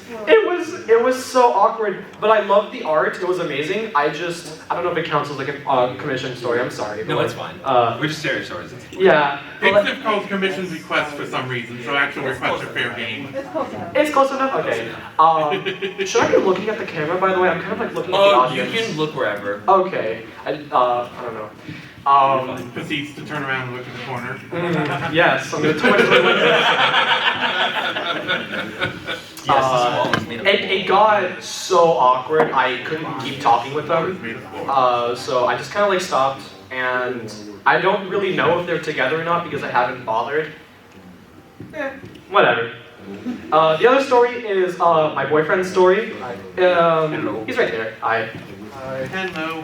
Speaker 4: It was so awkward, but I loved the art. It was amazing. I don't know if it counts as like a commission story. I'm sorry.
Speaker 3: No,
Speaker 4: but,
Speaker 3: it's fine. We're just sharing stories.
Speaker 4: Yeah.
Speaker 6: Except calls commission requests for some reason, so actual requests are fair game.
Speaker 4: It's close enough? Okay. Should I be looking at the camera, by the way? I'm kind of like looking at the audience.
Speaker 3: You can look wherever.
Speaker 4: Okay. I don't know.
Speaker 6: Proceeds to turn around and look at the corner.
Speaker 4: Yes, I'm going to turn it like this. It got so awkward, I couldn't keep talking with them. So I just kind of like stopped, and I don't really know if they're together or not because I haven't bothered. Whatever. The other story is my boyfriend's story. He's right there. Hi.
Speaker 6: Hello.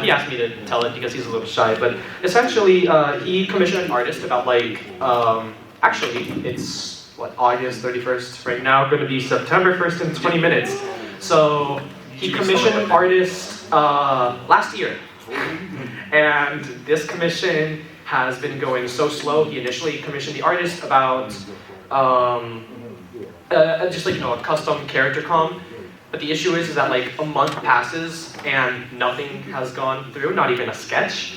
Speaker 4: He asked me to tell it because he's a little shy, but essentially he commissioned an artist about like, actually it's what, August 31st right now, going to be September 1st in 20 minutes. So he commissioned an artist last year. And this commission has been going so slow. He initially commissioned the artist about just like, a custom character comp. But the issue is that like a month passes and nothing has gone through, not even a sketch.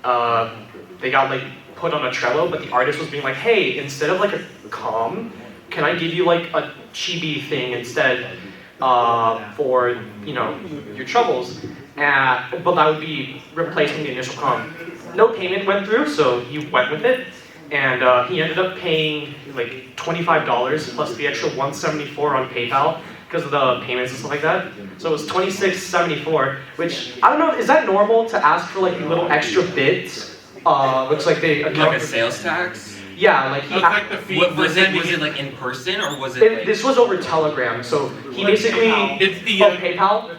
Speaker 4: They got like put on a Trello, but the artist was being like, hey, instead of like a com, can I give you like a chibi thing instead for, your troubles? But that would be replacing the initial com. No payment went through, so he went with it. And he ended up paying like $25 plus the extra $174 on PayPal because of the payments and stuff like that. So it was $26.74, which, I don't know, is that normal to ask for like little extra bits? Looks like they account
Speaker 3: like a sales tax?
Speaker 4: Yeah, like he
Speaker 6: like the fee
Speaker 3: was it like in person or was it like...
Speaker 4: This was over Telegram, so he basically...
Speaker 6: It's the
Speaker 4: PayPal?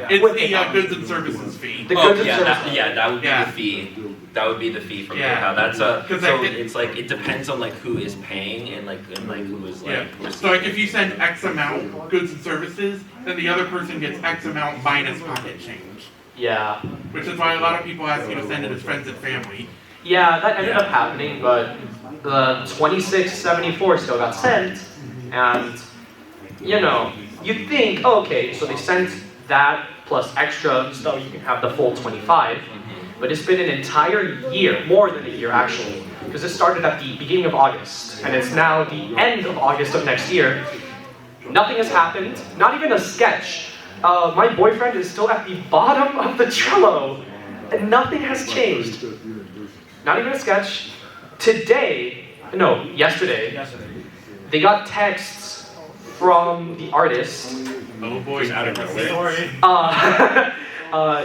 Speaker 6: It's the goods and services fee.
Speaker 4: The goods and services.
Speaker 3: That would be the fee. That would be the fee from PayPal. That's so it's like it depends on like who is paying and who is like.
Speaker 6: Yeah. So like if you send X amount goods and services, then the other person gets X amount minus pocket change.
Speaker 4: Yeah.
Speaker 6: Which is why a lot of people ask you to send it as friends and family.
Speaker 4: Yeah, that ended up happening, but the $26.74 still got sent, and you'd think, okay, so they sent that plus extra, so you can have the full 25. But it's been an entire year, more than a year actually, because it started at the beginning of August, and it's now the end of August of next year. Nothing has happened, not even a sketch. My boyfriend is still at the bottom of the Trello, and nothing has changed. Not even a sketch. Yesterday, they got texts from the artist.
Speaker 6: Oh boy, out of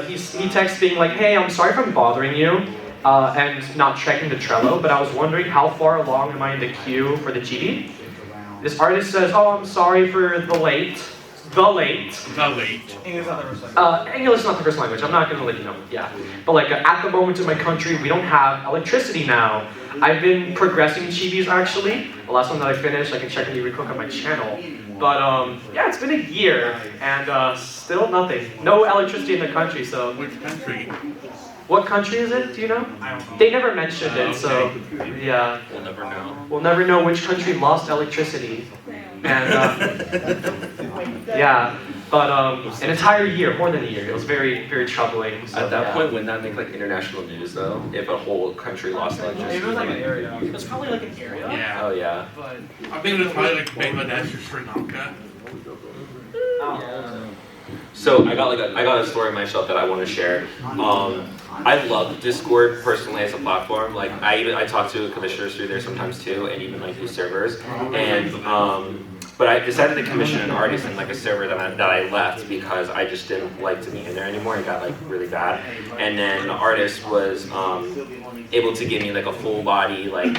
Speaker 4: he texts being like, hey, I'm sorry if I'm bothering you and not checking the Trello, but I was wondering how far along am I in the queue for the chibi? This artist says, oh, I'm sorry for the late. English is not the first language. I'm not going to let you know. Yeah. But like at the moment in my country, we don't have electricity now. I've been progressing chibis actually. The last one that I finished, I can check and re-cook on my channel. But yeah, it's been a year and still nothing. No electricity in the country, so.
Speaker 6: Which country?
Speaker 4: What country is it? Do you know?
Speaker 6: I don't know.
Speaker 4: They never mentioned it, so yeah.
Speaker 3: We'll never know.
Speaker 4: We'll never know which country lost electricity. And yeah, but an entire year, more than a year. It was very, very troubling. So,
Speaker 3: at that point, wouldn't that make like international news though? If a whole country lost electricity?
Speaker 21: It was like an area. It was probably like an area.
Speaker 6: Yeah.
Speaker 3: Oh yeah.
Speaker 6: But I think it was probably like Bangladesh or Sri Lanka.
Speaker 3: So I got a story myself that I want to share. I love Discord personally as a platform. Like I talk to commissioners through there sometimes too, and even like through servers. And but I decided to commission an artist in like a server that I left because I just didn't like to be in there anymore. It got like really bad. And then the artist was able to give me like a full body like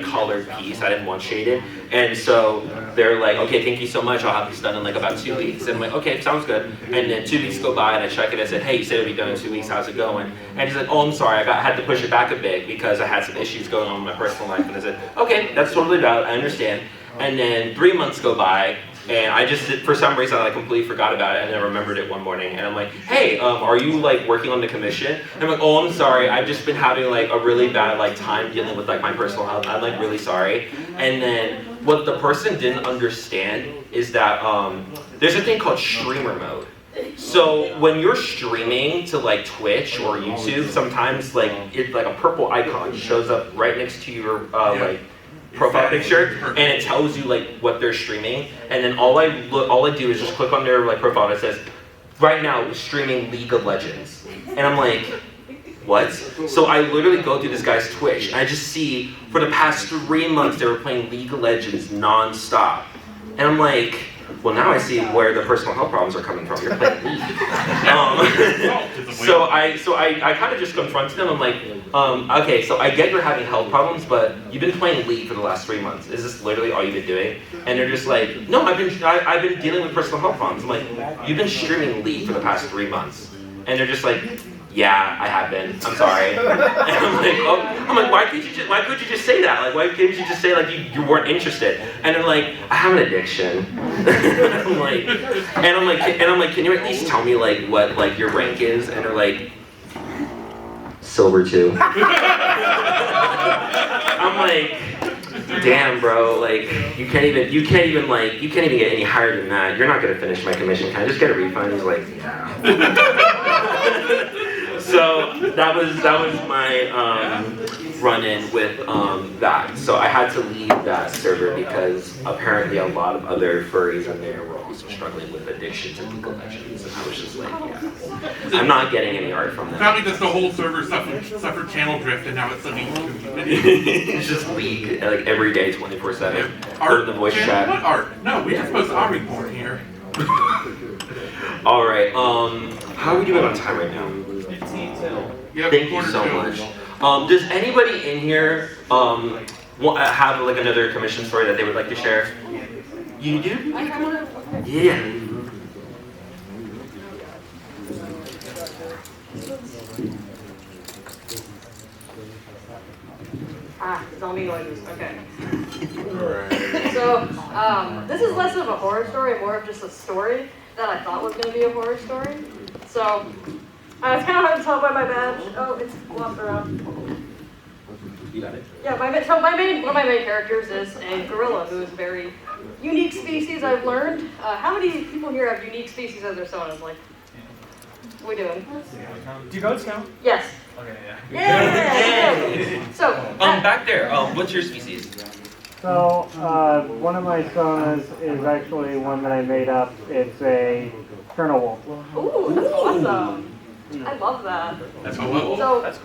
Speaker 3: colored piece. I didn't want shaded. And so they're like, okay, thank you so much. I'll have this done in like about 2 weeks. And I'm like, okay, sounds good. And then 2 weeks go by and I check it. I said, hey, you said it'd be done in 2 weeks. How's it going? And he said, oh, I'm sorry. I had to push it back a bit because I had some issues going on in my personal life. And I said, okay, that's totally valid. I understand. And then 3 months go by, and I just, for some reason, I completely forgot about it, and then remembered it one morning. And I'm like, hey, are you like working on the commission? And I'm like, oh, I'm sorry. I've just been having like a really bad like time dealing with like my personal health. I'm like really sorry. And then what the person didn't understand is that there's a thing called streamer mode. So when you're streaming to like Twitch or YouTube, sometimes like a purple icon shows up right next to your like profile picture, and it tells you like what they're streaming, and then all I do is just click on their like profile and it says right now streaming League of Legends, and I'm like, what? So I literally go through this guy's Twitch and I just see for the past 3 months they were playing League of Legends non-stop. And I'm like, well, now I see where the personal health problems are coming from. You're playing League. So I kind of just confronted them. I'm like, okay, so I get you're having health problems, but you've been playing League for the last 3 months. Is this literally all you've been doing? And they're just like, no, I've been dealing with personal health problems. I'm like, you've been streaming League for the past 3 months. And they're just like, yeah, I have been. I'm sorry. And I'm like, why could you just say that? Like, why couldn't you just say like you weren't interested? And they're like, I have an addiction. I'm like, can you at least tell me like what like your rank is? And they're like, silver 2. I'm like, damn, bro. Like, you can't even get any higher than that. You're not gonna finish my commission. Can I just get a refund? He's like, yeah. So that was my run-in with that. So I had to leave that server because apparently a lot of other furries in there were also struggling with addictions and collections. And I was just like, yeah, I'm not getting any art from them.
Speaker 6: Probably just the whole server suffered channel drift, and now it's a League community.
Speaker 3: It's just League like every day, 24/7. Art in the voice chat.
Speaker 6: What art? No, we just post our report here.
Speaker 3: All right. How are we doing on time right now?
Speaker 6: 15
Speaker 3: Thank you so much. Does anybody in here have like another commission story that they would like to share? You do? Yeah.
Speaker 9: Zombie noises. Okay. So, this is less of a horror story, more of just a story that I thought was going to be a horror story. So, it's kind of hard to tell by my badge. Oh, it's flopped around.
Speaker 3: You got it?
Speaker 9: Yeah, one of my main characters is a gorilla who is a very unique species, I've learned. How many people here have unique species as their sonas? Like, what are we doing?
Speaker 21: Do goats count?
Speaker 9: Yes.
Speaker 21: Okay,
Speaker 9: Yeah. So,
Speaker 3: back there, what's your species?
Speaker 10: So, one of my sonas is actually one that I made up. It's a Colonel Wolf.
Speaker 9: Ooh, that's awesome. I love that.
Speaker 3: That's cool.
Speaker 9: So,
Speaker 3: That's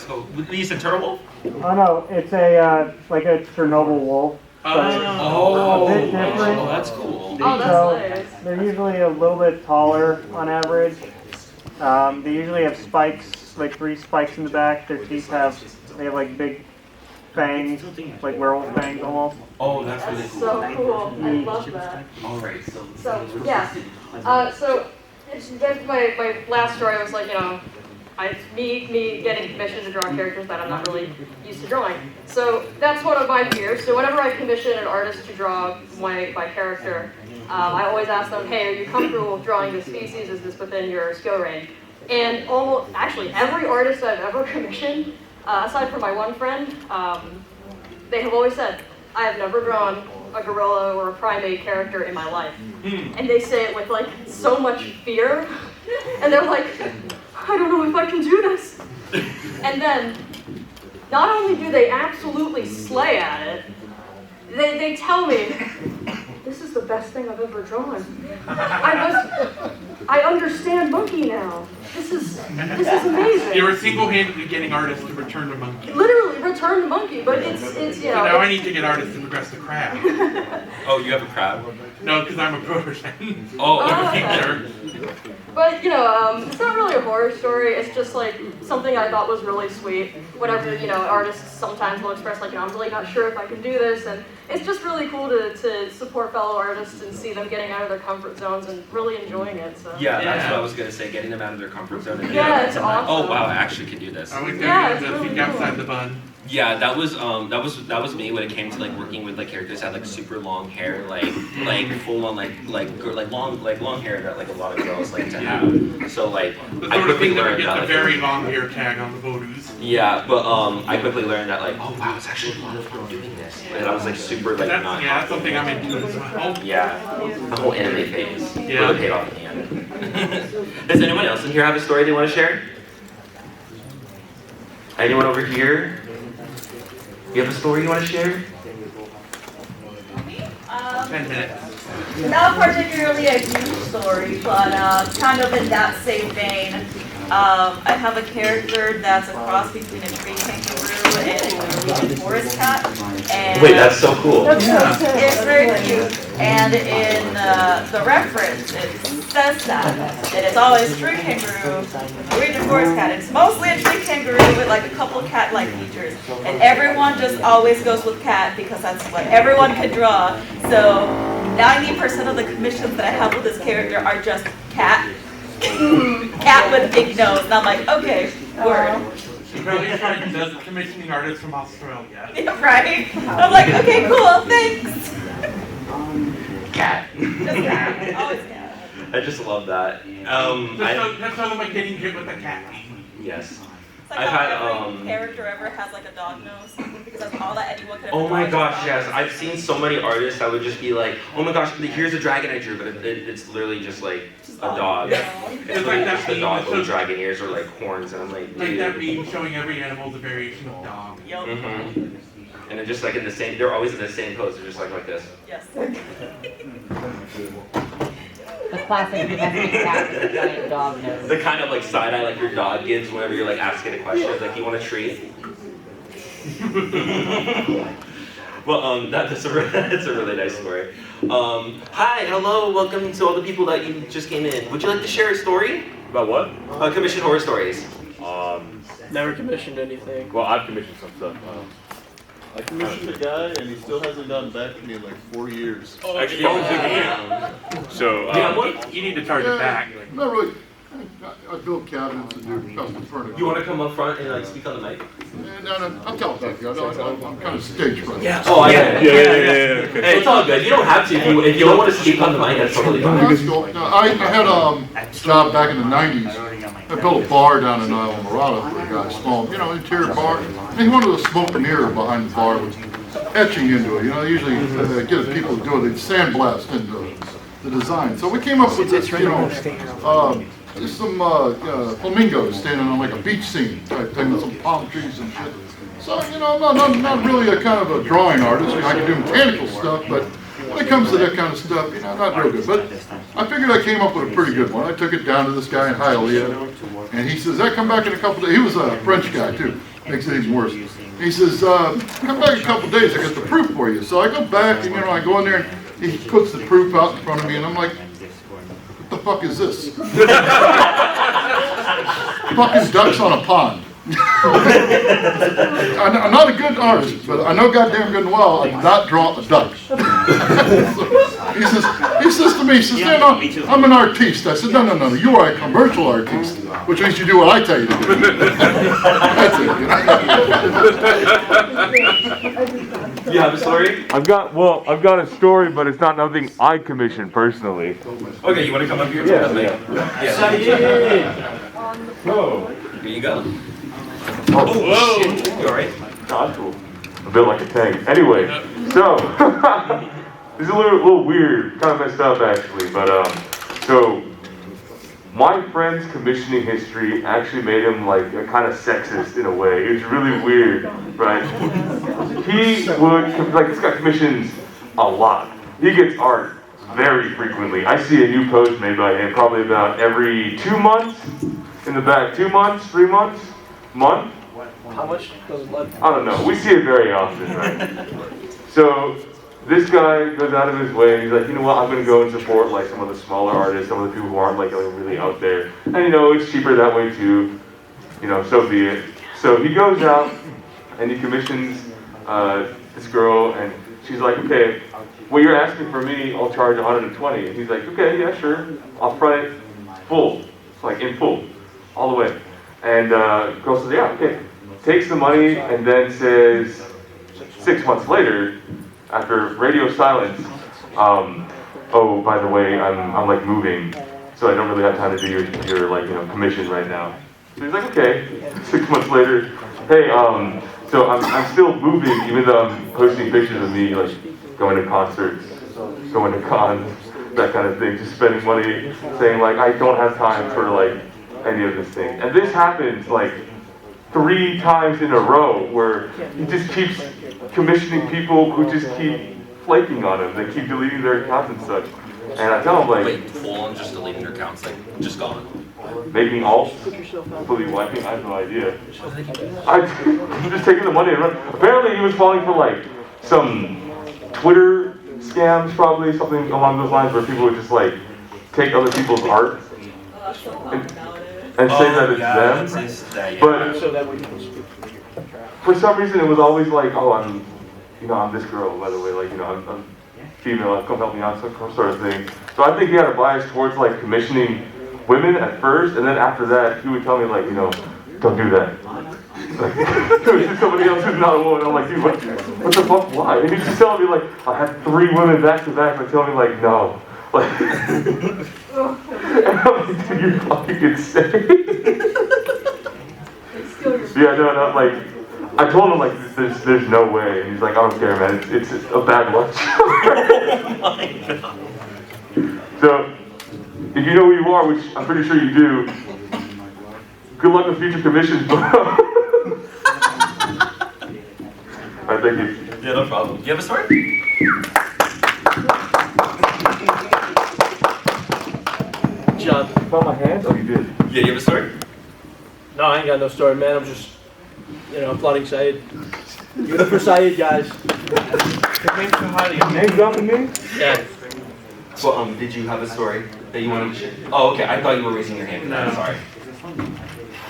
Speaker 3: cool. You said turtle wolf?
Speaker 10: Oh no, it's a like a Chernobyl wolf.
Speaker 3: Oh,
Speaker 10: A bit different.
Speaker 3: Oh, that's cool.
Speaker 9: Oh, that's
Speaker 10: So
Speaker 9: nice.
Speaker 10: they're usually a little bit taller on average. They usually have spikes, like 3 spikes in the back. Their teeth have like big fangs, like werewolf fangs almost.
Speaker 3: Oh, that's really cool.
Speaker 9: So cool. I love that.
Speaker 3: All right,
Speaker 9: So, yeah. My last story was like, me getting commissioned to draw characters that I'm not really used to drawing. So that's one of mine here. So whenever I commission an artist to draw my character, I always ask them, hey, are you comfortable with drawing this species? Is this within your skill range? And actually every artist I've ever commissioned, aside from my one friend, they have always said, I have never drawn a gorilla or a primate character in my life. And they say it with like so much fear. And they're like, I don't know if I can do this. And then, not only do they absolutely slay at it, they tell me, this is the best thing I've ever drawn. I understand Monke now. This is amazing.
Speaker 6: You're single-handedly getting artists to return to Monke.
Speaker 9: Literally return to Monke, but it's
Speaker 6: So now I need to get artists to progress the crab.
Speaker 3: Oh, you have a crab?
Speaker 6: No, because I'm a protege.
Speaker 3: Oh,
Speaker 6: I'm a
Speaker 3: okay.
Speaker 6: teacher.
Speaker 9: But, it's not really a horror story. It's just, like, something I thought was really sweet. Whenever, artists sometimes will express, like, I'm really not sure if I can do this. And it's just really cool to support fellow artists and see them getting out of their comfort zones and really enjoying it. So.
Speaker 3: Yeah, that's what I was going to say, getting them out of their comfort zone. And
Speaker 9: Yeah, it's awesome.
Speaker 3: Oh, wow, I actually can do this.
Speaker 6: I would
Speaker 9: Yeah,
Speaker 6: go to the outside the bun.
Speaker 3: Yeah, that was me when it came to like working with like characters that had like super long hair, like full on like long hair that like a lot of girls like to have. So like
Speaker 6: The
Speaker 3: I
Speaker 6: sort of
Speaker 3: quickly
Speaker 6: thing that
Speaker 3: learned
Speaker 6: get
Speaker 3: that
Speaker 6: the
Speaker 3: like,
Speaker 6: very long hair tag on the voters.
Speaker 3: yeah, but I quickly learned that like, oh wow, it's actually a lot of fun doing this. And I was like super like not.
Speaker 6: Yeah, that's something I'm into as well.
Speaker 3: Yeah, the whole anime phase
Speaker 6: Yeah.
Speaker 3: really paid off in the end. Does anyone else in here have a story they want to share? Anyone over here? You have a story you want to share?
Speaker 6: 10 minutes.
Speaker 22: Not particularly a huge story, but kind of in that same vein.
Speaker 1: I have a character that's a cross between a tree kangaroo and a Norwegian forest cat. And
Speaker 3: Wait, that's so cool.
Speaker 1: It's very cute. And in the reference, it says that. And it's always tree kangaroo, Norwegian forest cat. It's mostly a tree kangaroo with like a couple cat-like features. And everyone just always goes with cat because that's what everyone can draw. So 90% of the commissions that I have with this character are just cat. Cat with big nose. And I'm like, okay, word.
Speaker 6: Really trying to commissioning artists from Australia.
Speaker 1: Yeah, right? I'm like, okay, cool, thanks.
Speaker 3: Cat.
Speaker 1: Just cat. Always cat.
Speaker 3: I just love that.
Speaker 6: That's how am I getting hit with a cat?
Speaker 3: Yes.
Speaker 1: It's like
Speaker 3: I've
Speaker 1: how
Speaker 3: had
Speaker 1: every character ever has like a dog nose because that's all that anyone could ever
Speaker 3: Oh my
Speaker 1: draw.
Speaker 3: gosh, yes. I've seen so many artists that would just be like, oh my gosh, here's a dragon I drew, but it's literally just like a dog.
Speaker 6: Yeah.
Speaker 3: It's like just a dog with dragon ears or like horns, and I'm like,
Speaker 6: Like
Speaker 3: dude.
Speaker 6: that meme showing every animal's a variation of dog.
Speaker 1: Yep.
Speaker 3: Mm-hmm. And they're just like in the same, they're always in the same pose, they're just like this.
Speaker 1: Yes.
Speaker 5: The classic domestic cat with a giant dog nose.
Speaker 3: The kind of like side eye like your dog gives whenever you're like asking a question, like you want a treat. Well, that's a really nice story. Hi, hello, welcome to all the people that you just came in. Would you like to share a story?
Speaker 13: About what?
Speaker 3: Commission horror stories.
Speaker 22: Never commissioned anything.
Speaker 13: Well, I've commissioned some stuff.
Speaker 23: I commissioned a guy and he still hasn't gotten back to me in like 4 years.
Speaker 13: Actually, so
Speaker 6: you need to charge it back.
Speaker 23: Not really. I build cabinets and do custom furniture.
Speaker 3: You want to come up front and like speak on the mic?
Speaker 23: No, I'll tell it back. I'm kind of stage friendly.
Speaker 3: Yeah. Oh, I get it. Yeah. Hey, it's all good. You don't have to. If you don't want to speak on the mic, that's totally fine.
Speaker 23: That's cool. No, I had a job back in the 90s. I built a bar down in Isla Morada for a guy, small, interior bar. And he wanted a smoke mirror behind the bar with etching into it. Usually get people to do it. They'd sandblast into the design. So we came up with this, just some flamingos standing on like a beach scene type thing with some palm trees and shit. So, I'm not really a kind of a drawing artist. I can do mechanical stuff, but when it comes to that kind of stuff, not real good. But I figured I came up with a pretty good one. I took it down to this guy in Hialeah, and he says, I come back in a couple days. He was a French guy, too. Makes it even worse. He says, come back in a couple days. I got the proof for you. So I go back, and, I go in there, and he puts the proof out in front of me, and I'm like, what the fuck is this? Fucking ducks on a pond. I'm not a good artist, but I know goddamn good and well I did not draw a duck. So he says to me, I'm an artiste. I said, no, you are a commercial artiste, which means you do what I tell you to do. That's it.
Speaker 3: You have a story?
Speaker 24: I've got a story, but it's not nothing I commissioned personally.
Speaker 3: Okay, you want to come up here?
Speaker 24: Yeah.
Speaker 3: Oh, here you go.
Speaker 24: Oh,
Speaker 3: whoa! You alright?
Speaker 24: Not cool. A bit like a tank. Anyway, so it's a little weird, kind of messed up actually, but so my friend's commissioning history actually made him like a kind of sexist in a way. It was really weird, right? He would this guy commissions a lot. He gets art very frequently. I see a new post made by him probably about every 2 months. In the back, 2 months, 3 months, month.
Speaker 22: How much goes blood?
Speaker 24: I don't know. We see it very often, right? So this guy goes out of his way. And he's like, you know what? I'm going to go and support like some of the smaller artists, some of the people who aren't like really out there. And it's cheaper that way too. So be it. So he goes out and he commissions this girl, and she's like, okay, what you're asking for me, I'll charge 120. And he's like, okay, yeah, sure. I'll front it full, like in full, all the way. And girl says, yeah, okay. Takes the money and then says, 6 months later, after radio silence, oh, by the way, I'm like moving, so I don't really have time to do your commission right now. So he's like, okay. 6 months later, hey, so I'm still moving, even though I'm posting pictures of me like going to concerts, going to cons, that kind of thing, just spending money, saying like I don't have time for like any of this thing. And this happens like 3 times in a row where he just keeps commissioning people who just keep flaking on him. They keep deleting their accounts and such. And I tell them like,
Speaker 3: Wait, full on just deleting your accounts, like just gone.
Speaker 24: making alt, completely wiping, I have no idea. I'm just taking the money and run. Apparently he was falling for like some Twitter scams, probably something along those lines, where people would just like take other people's art and say that it's them. But for some reason it was always like, oh, I'm this girl, by the way, like, I'm female, come help me out, some sort of thing. So I think he had a bias towards like commissioning women at first, and then after that he would tell me like, don't do that. Like, it's somebody else who's not a woman. I'm like, dude, what the fuck, why? And he's just telling me like, I had 3 women back to back, and telling me like, no. Like, and I'm like, dude, you're fucking insane. Yeah, no, like, I told him like, there's no way. And he's like, I don't care, man. It's a bad luck.
Speaker 3: Oh my god.
Speaker 24: So, if you know who you are, which I'm pretty sure you do, good luck with future commissions, bro. Alright, thank you.
Speaker 3: Yeah, no problem. Do you have a story?
Speaker 22: John, you found my hand?
Speaker 24: Oh, you did.
Speaker 3: Yeah, you have a story?
Speaker 22: No, I ain't got no story, man. I'm just, applauding Saeed. Give it up for Saeed, guys.
Speaker 24: Name dropping me?
Speaker 22: Yeah.
Speaker 3: Well, did you have a story that you wanted to share? Oh, okay. I thought you were raising your hand. No. Sorry.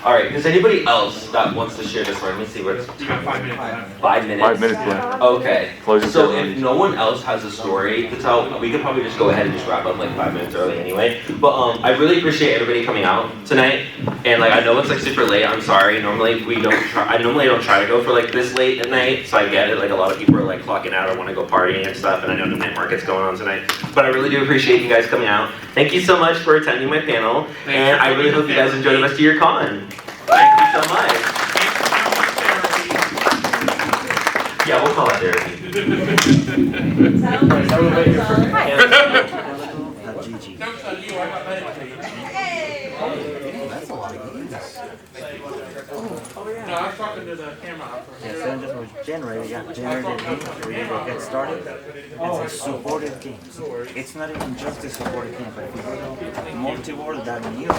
Speaker 3: All right. Does anybody else that wants to share this story? Let me see what.
Speaker 6: You got 5 minutes left.
Speaker 3: 5 minutes.
Speaker 24: 5 minutes left.
Speaker 3: Okay.
Speaker 24: Close your
Speaker 3: So
Speaker 24: ceremony.
Speaker 3: if no one else has a story to tell, we could probably just go ahead and just wrap up like 5 minutes early anyway. But I really appreciate everybody coming out tonight. And like I know it's like super late. I'm sorry. Normally we don't. I normally don't try to go for like this late at night. So I get it. Like a lot of people are like clocking out or want to go partying and stuff. And I know the night market's going on tonight. But I really do appreciate you guys coming out. Thank you so much for attending my panel. And I really hope you guys enjoy the rest of your con. Thank you so much. Yeah, we'll call it therapy.
Speaker 6: That's a lot of games. No, I was talking to the camera.
Speaker 8: Yeah, so just was generated, you got generated games where you go get started. It's a supported game. It's not even just a supported game, but if you go to multi-word, that means